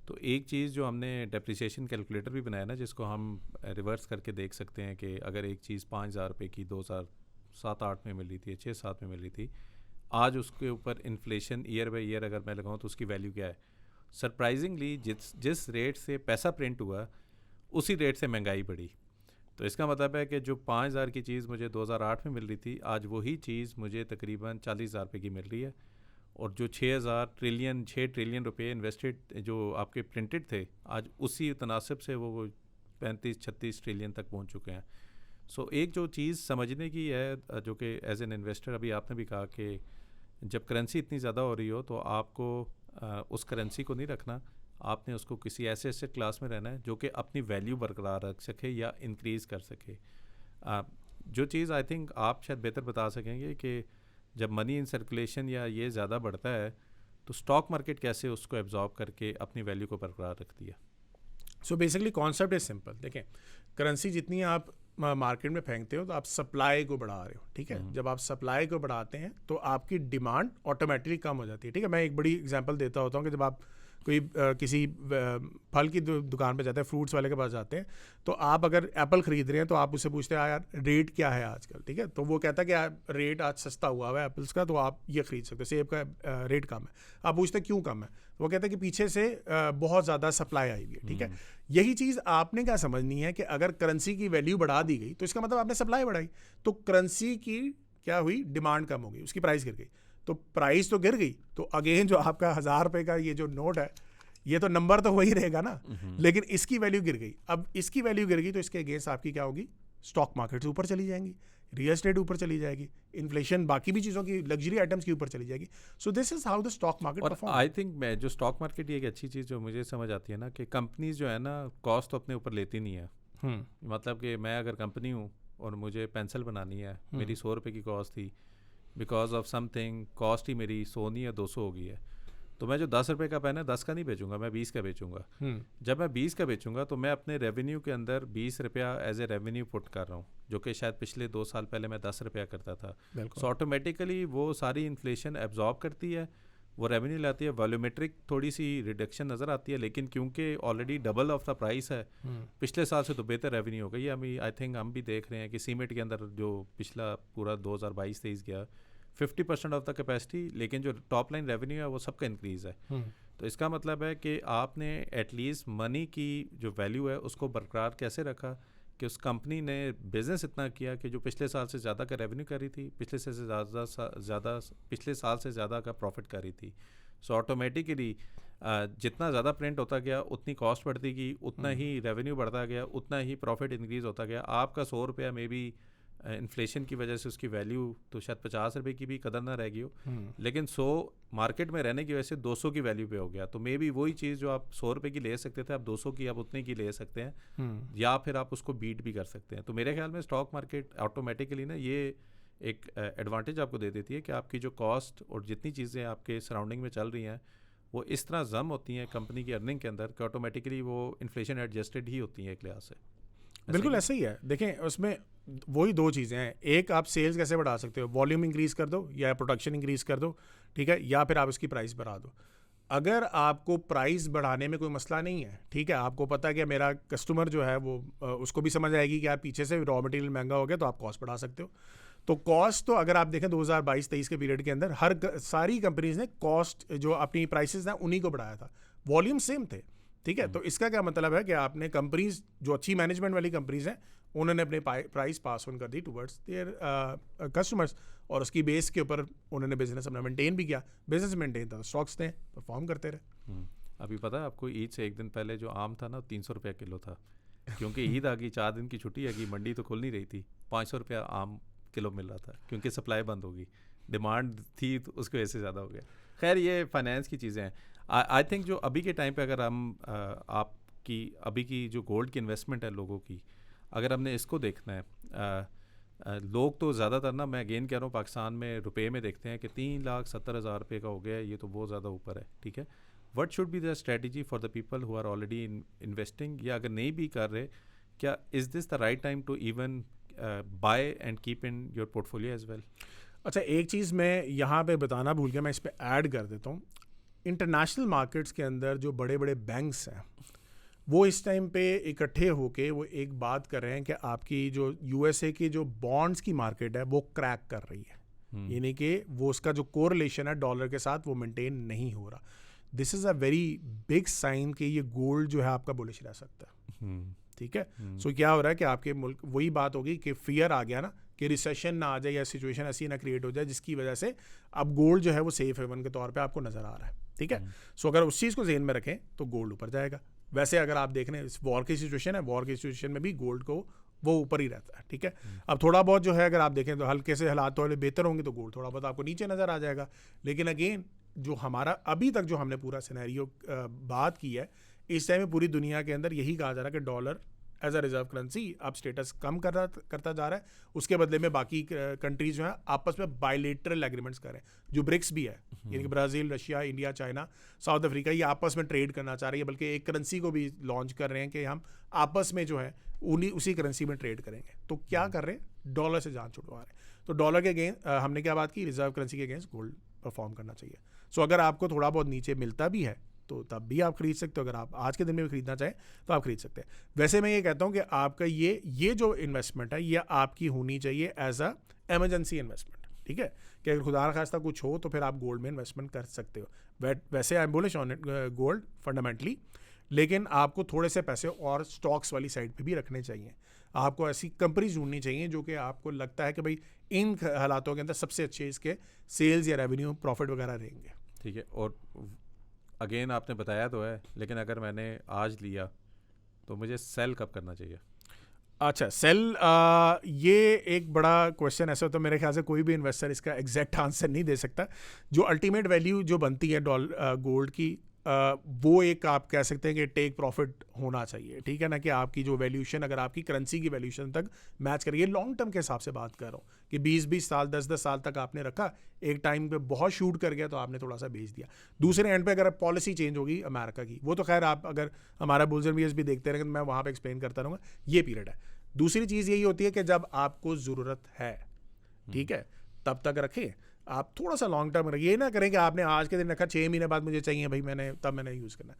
तो एक चीज़ जो हमने डेप्रिसिएशन कैलकुलेटर भी बनाया ना, जिसको हम रिवर्स करके देख सकते हैं कि अगर एक चीज़ 5,000 रुपये की 2007-8 में मिल रही थी, 6-7 में मिल रही थी, आज उसके ऊपर इन्फ्लेशन ईयर बाई ईयर अगर मैं लगाऊँ तो उसकी वैल्यू क्या है। सरप्राइजिंगली जिस रेट से पैसा प्रिंट हुआ उसी रेट से महंगाई बढ़ी। तो इसका मतलब है कि जो 5,000 की चीज़ मुझे 2008 में मिल रही थी, आज वही चीज़ मुझे तकरीबन 40,000 रुपये की मिल रही है। और जो 6 ट्रिलियन रुपए इन्वेस्टेड जो आपके प्रिंटेड थे, आज उसी तनासब से वो 35-36 ट्रिलियन तक पहुंच चुके हैं। सो एक जो चीज़ समझने की है जो कि एज एन इन्वेस्टर, अभी आपने भी कहा कि जब करेंसी इतनी ज़्यादा हो रही हो तो आपको उस करेंसी को नहीं रखना, आपने उसको किसी ऐसे एसेट क्लास में रहना है जो कि अपनी वैल्यू बरकरार रख सके या इंक्रीज़ कर सके। जो चीज़ आई थिंक आप शायद बेहतर बता सकेंगे कि जब मनी इन सर्कुलेशन या ये ज़्यादा बढ़ता है तो स्टॉक मार्केट कैसे उसको एब्जॉर्ब करके अपनी वैल्यू को बरकरार रखती है। So basically concept is simple. देखें, करेंसी जितनी आप मार्केट में फेंकते हो तो आप सप्लाई को बढ़ा रहे हो, ठीक है। जब आप सप्लाई को बढ़ाते हैं तो आपकी डिमांड ऑटोमेटिकली कम हो जाती है, ठीक है। मैं एक बड़ी एग्जांपल देता होता हूँ कि जब आप कोई किसी फल की दुकान पे जाते हैं, फ्रूट्स वाले के पास जाते हैं, तो आप अगर एप्पल खरीद रहे हैं तो आप उससे पूछते हैं यार रेट क्या है आजकल, ठीक है। तो वो कहता है कि यार रेट आज सस्ता हुआ है एप्पल्स का, तो आप ये खरीद सकते हो, सेब का रेट कम है। आप पूछते हैं क्यों कम है, तो वो कहता है कि पीछे से बहुत ज़्यादा सप्लाई आई हुई है, ठीक है। यही चीज़ आपने क्या समझनी है कि अगर करेंसी की वैल्यू बढ़ा दी गई तो इसका मतलब आपने सप्लाई बढ़ाई, तो करेंसी की क्या हुई, डिमांड कम हो गई, उसकी प्राइस गिर गई। तो प्राइस तो गिर गई, तो अगेन जो आपका 1,000 रुपये का ये जो नोट है, ये तो नंबर तो वही रहेगा ना, लेकिन इसकी वैल्यू गिर गई। अब इसकी वैल्यू गिर गई तो इसके अगेंस्ट आपकी क्या होगी, स्टॉक मार्केट से ऊपर चली जाएंगी, रियल एस्टेट ऊपर चली जाएगी, इन्फ्लेशन बाकी भी चीज़ों की, लग्जरी आइटम्स की ऊपर चली जाएगी। So this is how the stock market perform. I think मैं जो स्टॉक मार्केट ये एक अच्छी चीज़ जो मुझे समझ आती है ना कि कंपनीज जो है ना कॉस्ट तो अपने ऊपर लेती नहीं है। मतलब कि मैं अगर कंपनी हूँ और मुझे पेंसिल बनानी है, मेरी 100 रुपये की कॉस्ट थी, बिकॉज ऑफ समथिंग कॉस्ट ही मेरी 100 नहीं है 200 हो गई है, तो मैं जो 10 रुपये का पेन है 10 का नहीं बेचूंगा, मैं 20 का बेचूंगा। जब मैं 20 का बेचूंगा तो मैं अपने रेवेन्यू के अंदर 20 रुपया एज ए रेवेन्यू पुट कर रहा हूँ, जो कि शायद पिछले 2 साल पहले मैं 10 रुपया करता था। सो ऑटोमेटिकली वो सारी इन्फ्लेशन एब्जॉर्ब करती है, वो रेवेन्यू लाती है, वॉल्यूमेट्रिक थोड़ी सी रिडक्शन नज़र आती है, लेकिन क्योंकि already double of the price है, पिछले साल से तो बेहतर रेवेन्यू हो गई है। अभी आई थिंक हम भी देख रहे हैं कि सीमेंट के अंदर जो पिछला पूरा 2022-23 गया 50% ऑफ द कैपेसिटी, लेकिन जो टॉप लाइन रेवेन्यू है वो सबका इंक्रीज़ है। तो इसका मतलब है कि आपने एटलीस्ट मनी की जो वैल्यू है उसको बरकरार कैसे रखा कि उस कंपनी ने बिज़नेस इतना किया कि जो पिछले साल से ज़्यादा का रेवेन्यू कर रही थी, पिछले साल से ज़्यादा का प्रॉफिट कर रही थी। सो ऑटोमेटिकली जितना ज़्यादा प्रिंट होता गया उतनी कॉस्ट बढ़ती गई, उतना ही रेवेन्यू बढ़ता गया, उतना ही प्रॉफिट इंक्रीज़ होता गया। आपका 100 रुपया में भी इन्फ्लेशन की वजह से उसकी वैल्यू तो शायद 50 रुपये की भी कदर ना रह गई हो, लेकिन 100 मार्केट में रहने की वजह से 200 की वैल्यू पे हो गया। तो मे बी वही चीज़ जो आप 100 रुपये की ले सकते थे, आप 200 की आप उतने की ले सकते हैं, या फिर आप उसको बीट भी कर सकते हैं। तो मेरे ख्याल में स्टॉक मार्केट ऑटोमेटिकली ना ये एक एडवांटेज आपको दे देती है कि आपकी जो कॉस्ट और जितनी चीज़ें आपके सराउंडिंग में चल रही हैं वो इस तरह जम होती हैं कंपनी की अर्निंग के अंदर कि ऑटोमेटिकली वो इन्फ्लेशन एडजस्टेड ही होती हैं एक लिहाज से। बिल्कुल ऐसा ही है। देखें, उसमें वही दो चीज़ें हैं, एक आप सेल्स कैसे बढ़ा सकते हो, वॉल्यूम इंक्रीज़ कर दो या प्रोडक्शन इंक्रीज़ कर दो, ठीक है, या फिर आप इसकी प्राइस बढ़ा दो। अगर आपको प्राइस बढ़ाने में कोई मसला नहीं है, ठीक है, आपको पता है कि मेरा कस्टमर जो है वो उसको भी समझ आएगी कि यार पीछे से रॉ मटेरियल महंगा हो गया, तो आप कॉस्ट बढ़ा सकते हो। तो कॉस्ट तो अगर आप देखें 2022-23 के पीरियड के अंदर सारी कंपनीज ने कॉस्ट जो अपनी प्राइसेस हैं उन्हीं को बढ़ाया था, वॉल्यूम सेम थे, ठीक है। तो इसका क्या मतलब है कि आपने कंपनीज जो अच्छी मैनेजमेंट वाली कंपनीज हैं उन्होंने अपने प्राइस पास ऑन कर दी टुवर्ड्स देयर कस्टमर्स, और उसकी बेस के ऊपर उन्होंने बिजनेस अपना मेंटेन भी किया। बिजनेस मेंटेन था, स्टॉक्स ने परफॉर्म करते रहे। अभी पता है आपको, ईद से एक दिन पहले जो आम था ना 300 रुपये किलो था, क्योंकि ईद आ गई, 4 दिन की छुट्टी आ गई, मंडी तो खुल नहीं रही थी, 500 रुपया आम किलो मिल रहा था क्योंकि सप्लाई बंद होगी, डिमांड थी तो उसकी वजह से ज़्यादा हो गया। खैर ये फाइनेंस की चीज़ें हैं। आई थिंक जो अभी के टाइम पे अगर हम आपकी अभी की जो गोल्ड की इन्वेस्टमेंट है लोगों की, अगर हमने इसको देखना है, लोग तो ज़्यादातर ना, मैं अगेन कह रहा हूँ, पाकिस्तान में रुपए में देखते हैं कि 3,70,000 रुपये का हो गया, ये तो बहुत ज़्यादा ऊपर है, ठीक है। What should be the strategy for the people who are already investing, या अगर नहीं भी कर रहे क्या is this the right time to even buy and keep in your portfolio as well? अच्छा, एक चीज़ मैं यहाँ पे बताना भूल गया, मैं इस पर ऐड कर देता हूँ। इंटरनेशनल मार्केट्स के अंदर जो बड़े बड़े बैंक्स हैं वो इस टाइम पे इकट्ठे होके वो एक बात कर रहे हैं कि आपकी जो यूएसए की जो बॉन्ड्स की मार्केट है वो क्रैक कर रही है, यानी कि वो उसका जो कोरिलेशन है डॉलर के साथ वो मेंटेन नहीं हो रहा। This is a very big sign कि ये गोल्ड जो है आपका बुलिश रह सकता है। ठीक है, सो क्या हो रहा है कि आपके मुल्क वही बात होगी कि फियर आ गया ना कि रिसेशन ना आ जाए या सिचुएशन ऐसी ना क्रिएट हो जाए जिसकी वजह से अब गोल्ड जो है वो सेफ हेवन के तौर पे आपको नज़र आ रहा है। ठीक है, सो अगर उस चीज़ को ज़हन में रखें तो गोल्ड ऊपर जाएगा। वैसे अगर आप देख रहे हैं इस वॉर की सिचुएशन है, वॉर की सिचुएशन में भी गोल्ड को वो ऊपर ही रहता है। ठीक है, अब थोड़ा बहुत जो है अगर आप देखें तो हल्के से हालात थोड़े बेहतर होंगे तो गोल्ड थोड़ा बहुत आपको नीचे नज़र आ जाएगा। लेकिन अगेन जो हमारा अभी तक जो हमने पूरा सिनेरियो बात की है, इस टाइम में पूरी दुनिया के अंदर यही कहा जा रहा है कि dollar as a reserve currency अब स्टेटस कम करता जा रहा है। उसके बदले में बाकी कंट्रीज जो है आपस में बायलेटरल एग्रीमेंट्स कर रहे हैं, जो ब्रिक्स भी है, यानी कि Brazil, Russia, India, China, south Africa, ये आपस में ट्रेड करना चाह रही है, बल्कि एक करेंसी को भी लॉन्च कर रहे हैं कि हम आपस में जो है उसी करेंसी में ट्रेड करेंगे। तो क्या कर रहे हैं, डॉलर से जान छुड़वा रहे हैं। तो डॉलर के अगेंस्ट हमने क्या बात की, रिजर्व करेंसी के अगेंस्ट गोल्ड परफॉर्म करना चाहिए। सो अगर आपको थोड़ा बहुत नीचे मिलता भी है तो तब भी आप खरीद सकते हो। अगर आप आज के दिन में भी खरीदना चाहें तो आप खरीद सकते हैं। वैसे मैं ये कहता हूँ कि आपका ये जो इन्वेस्टमेंट है ये आपकी होनी चाहिए एज अ एमरजेंसी इन्वेस्टमेंट। ठीक है, कि अगर खुदा न खास्ता कुछ हो तो फिर आप गोल्ड में इन्वेस्टमेंट कर सकते हो। वैसे I am bullish on gold fundamentally, लेकिन आपको थोड़े से पैसे और स्टॉक्स वाली साइड पे भी रखने चाहिए। आपको ऐसी कंपनीज ढूंढनी चाहिए जो कि आपको लगता है कि भाई इन हालातों के अंदर सबसे अच्छे इसके सेल्स या रेवेन्यू प्रॉफिट वगैरह रहेंगे। ठीक है, और अगेन आपने बताया तो है, लेकिन अगर मैंने आज लिया तो मुझे सेल कब करना चाहिए? अच्छा, सेल, ये एक बड़ा क्वेश्चन ऐसा होता है, मेरे ख्याल से कोई भी इन्वेस्टर इसका एग्जैक्ट आंसर नहीं दे सकता। जो अल्टीमेट वैल्यू जो बनती है गोल्ड की, वो एक आप कह सकते हैं कि टेक प्रॉफिट होना चाहिए। ठीक है ना, कि आपकी जो वैल्यूशन अगर आपकी करेंसी की वैल्यूशन तक मैच करिए, लॉन्ग टर्म के हिसाब से बात कर रहा हूँ कि 20-20 साल 10-10 साल तक आपने रखा, एक टाइम पे बहुत शूट कर गया तो आपने थोड़ा सा बेच दिया। दूसरे एंड पे अगर पॉलिसी चेंज होगी अमेरिका की, वो तो खैर आप अगर हमारा बुल्स एंड बियर्स भी देखते रहेंगे तो मैं वहाँ पर एक्सप्लेन करता रहूँगा, ये पीरियड है। दूसरी चीज़ यही होती है कि जब आपको ज़रूरत है, ठीक है, तब तक रखें। आप थोड़ा सा लॉन्ग टर्म रखिए, ये ना करें कि आपने आज के दिन रखा 6 महीने बाद मुझे चाहिए भाई, मैंने यूज़ करना।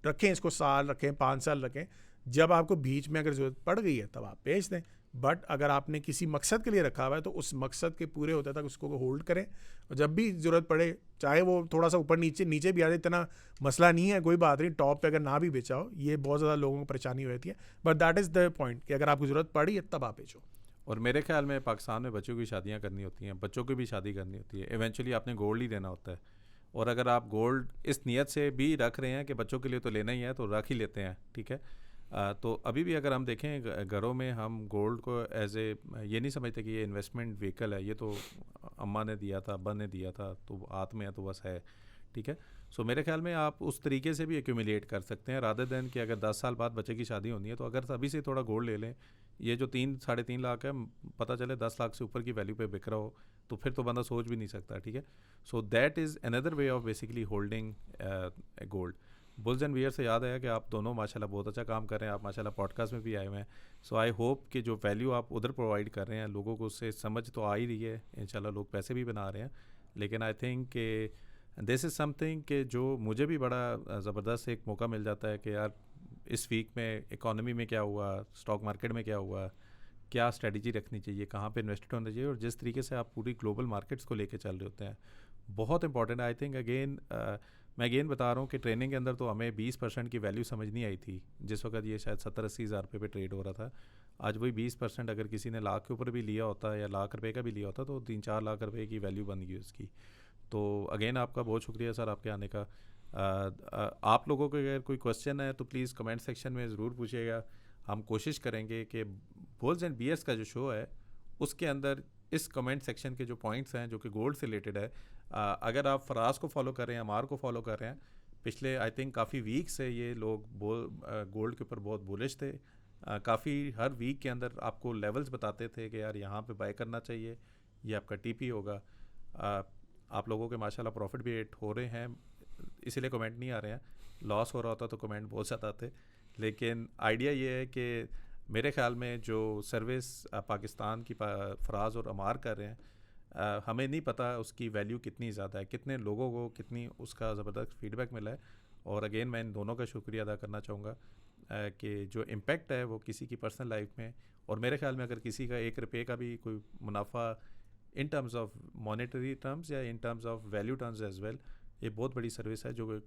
रखें इसको, साल रखें, 5 साल रखें, जब आपको बीच में अगर ज़रूरत पड़ गई है तब आप बेच दें। बट अगर आपने किसी मकसद के लिए रखा हुआ है तो उस मकसद के पूरे होते तक उसको होल्ड करें, और जब भी ज़रूरत पड़े, चाहे वो थोड़ा सा ऊपर नीचे भी आ जाए, इतना मसला नहीं है, कोई बात नहीं, टॉप पे अगर ना भी बेचा हो, ये बहुत ज़्यादा लोगों को परेशानी रहती है। But that is the point कि अगर आपको ज़रूरत पड़ी है तब आप बेचो। और मेरे ख्याल में पाकिस्तान में बच्चों की शादियां करनी होती हैं, बच्चों की भी शादी करनी होती है, इवेंचुअली आपने गोल्ड ही देना होता है। और अगर आप गोल्ड इस नीयत से भी रख रहे हैं कि बच्चों के लिए तो लेना ही है, तो रख ही लेते हैं। ठीक है, तो अभी भी अगर हम देखें घरों में, हम गोल्ड को एज ए ये नहीं समझते कि ये इन्वेस्टमेंट व्हीकल है, ये तो अम्मा ने दिया था, अब्बा ने दिया था, तो हाथ में है तो बस है। ठीक है, सो मेरे ख्याल में आप उस तरीके से भी एक्यूमुलेट कर सकते हैं, रादर देन कि अगर 10 साल बाद बच्चे की शादी होनी है तो अगर अभी से थोड़ा गोल्ड ले लें। ये जो 3-3.5 लाख है, पता चले 10 लाख से ऊपर की वैल्यू पे बिक रहा हो, तो फिर तो बंदा सोच भी नहीं सकता। ठीक है, so that is another way of basically holding gold. Bulls and bear से याद आया कि आप दोनों माशाल्लाह बहुत अच्छा काम कर रहे हैं, आप माशाल्लाह पॉडकास्ट में भी आए हुए हैं। सो आई होप कि जो वैल्यू आप उधर प्रोवाइड कर रहे हैं लोगों को, उससे समझ तो आ ही रही है, इंशाल्लाह लोग पैसे भी बना रहे हैं। लेकिन आई थिंक कि दिस इज़ समथिंग कि जो मुझे भी बड़ा ज़बरदस्त एक मौका मिल जाता है कि यार इस वीक में इकोनॉमी में क्या हुआ, स्टॉक मार्केट में क्या हुआ, क्या स्ट्रेटजी रखनी चाहिए, कहाँ पे इन्वेस्टेड होना चाहिए, और जिस तरीके से आप पूरी ग्लोबल मार्केट्स को लेके चल रहे होते हैं, बहुत इंपॉर्टेंट है। आई थिंक मैं अगेन बता रहा हूँ कि ट्रेनिंग के अंदर तो हमें 20% की वैल्यू समझ नहीं आई थी जिस वक्त ये शायद 70-80 हज़ार रुपये पे ट्रेड हो रहा था। आज वही 20% अगर किसी ने लाख के ऊपर भी लिया होता या लाख रुपये का भी लिया होता तो 3-4 लाख रुपये की वैल्यू बन गई उसकी। तो अगेन आपका बहुत शुक्रिया सर आपके आने का। आप लोगों को अगर कोई क्वेश्चन है तो प्लीज़ कमेंट सेक्शन में ज़रूर पूछिएगा। हम कोशिश करेंगे कि बुल्स एंड बियर्स का जो शो है उसके अंदर इस कमेंट सेक्शन के जो पॉइंट्स हैं जो कि गोल्ड से रिलेटेड है, अगर आप फराज को फॉलो कर रहे हैं, अमार को फॉलो कर रहे हैं, पिछले आई थिंक काफ़ी वीक से ये लोग गोल्ड के ऊपर बहुत बुलिश थे। काफ़ी हर वीक के अंदर आपको लेवल्स बताते थे कि यार यहाँ पे बाय करना चाहिए, ये आपका टीपी होगा। आप लोगों के माशाल्लाह प्रॉफिट भी हो रहे हैं, इसीलिए कमेंट नहीं आ रहे हैं। लॉस हो रहा होता तो कमेंट बहुत ज़्यादा आते, लेकिन आइडिया ये है कि मेरे ख्याल में जो सर्विस पाकिस्तान की फराज और अमार कर रहे हैं, हमें नहीं पता उसकी वैल्यू कितनी ज़्यादा है, कितने लोगों को कितनी उसका ज़बरदस्त फीडबैक मिला है। और अगेन मैं इन दोनों का शुक्रिया अदा करना चाहूँगा कि जो इम्पेक्ट है वो किसी की पर्सनल लाइफ में, और मेरे ख्याल में अगर किसी का 1 रुपये का भी कोई मुनाफा in terms of monetary terms या in terms of value terms as well, ये बहुत बड़ी सर्विस है जो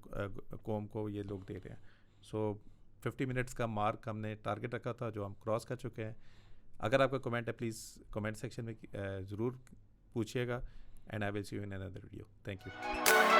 कौम को ये लोग दे रहे हैं। सो 50 मिनट्स का मार्क हमने टारगेट रखा था, जो हम क्रॉस कर चुके हैं। अगर आपका कमेंट है प्लीज़ कमेंट सेक्शन में ज़रूर पूछिएगा, and I will see you in another video. Thank you.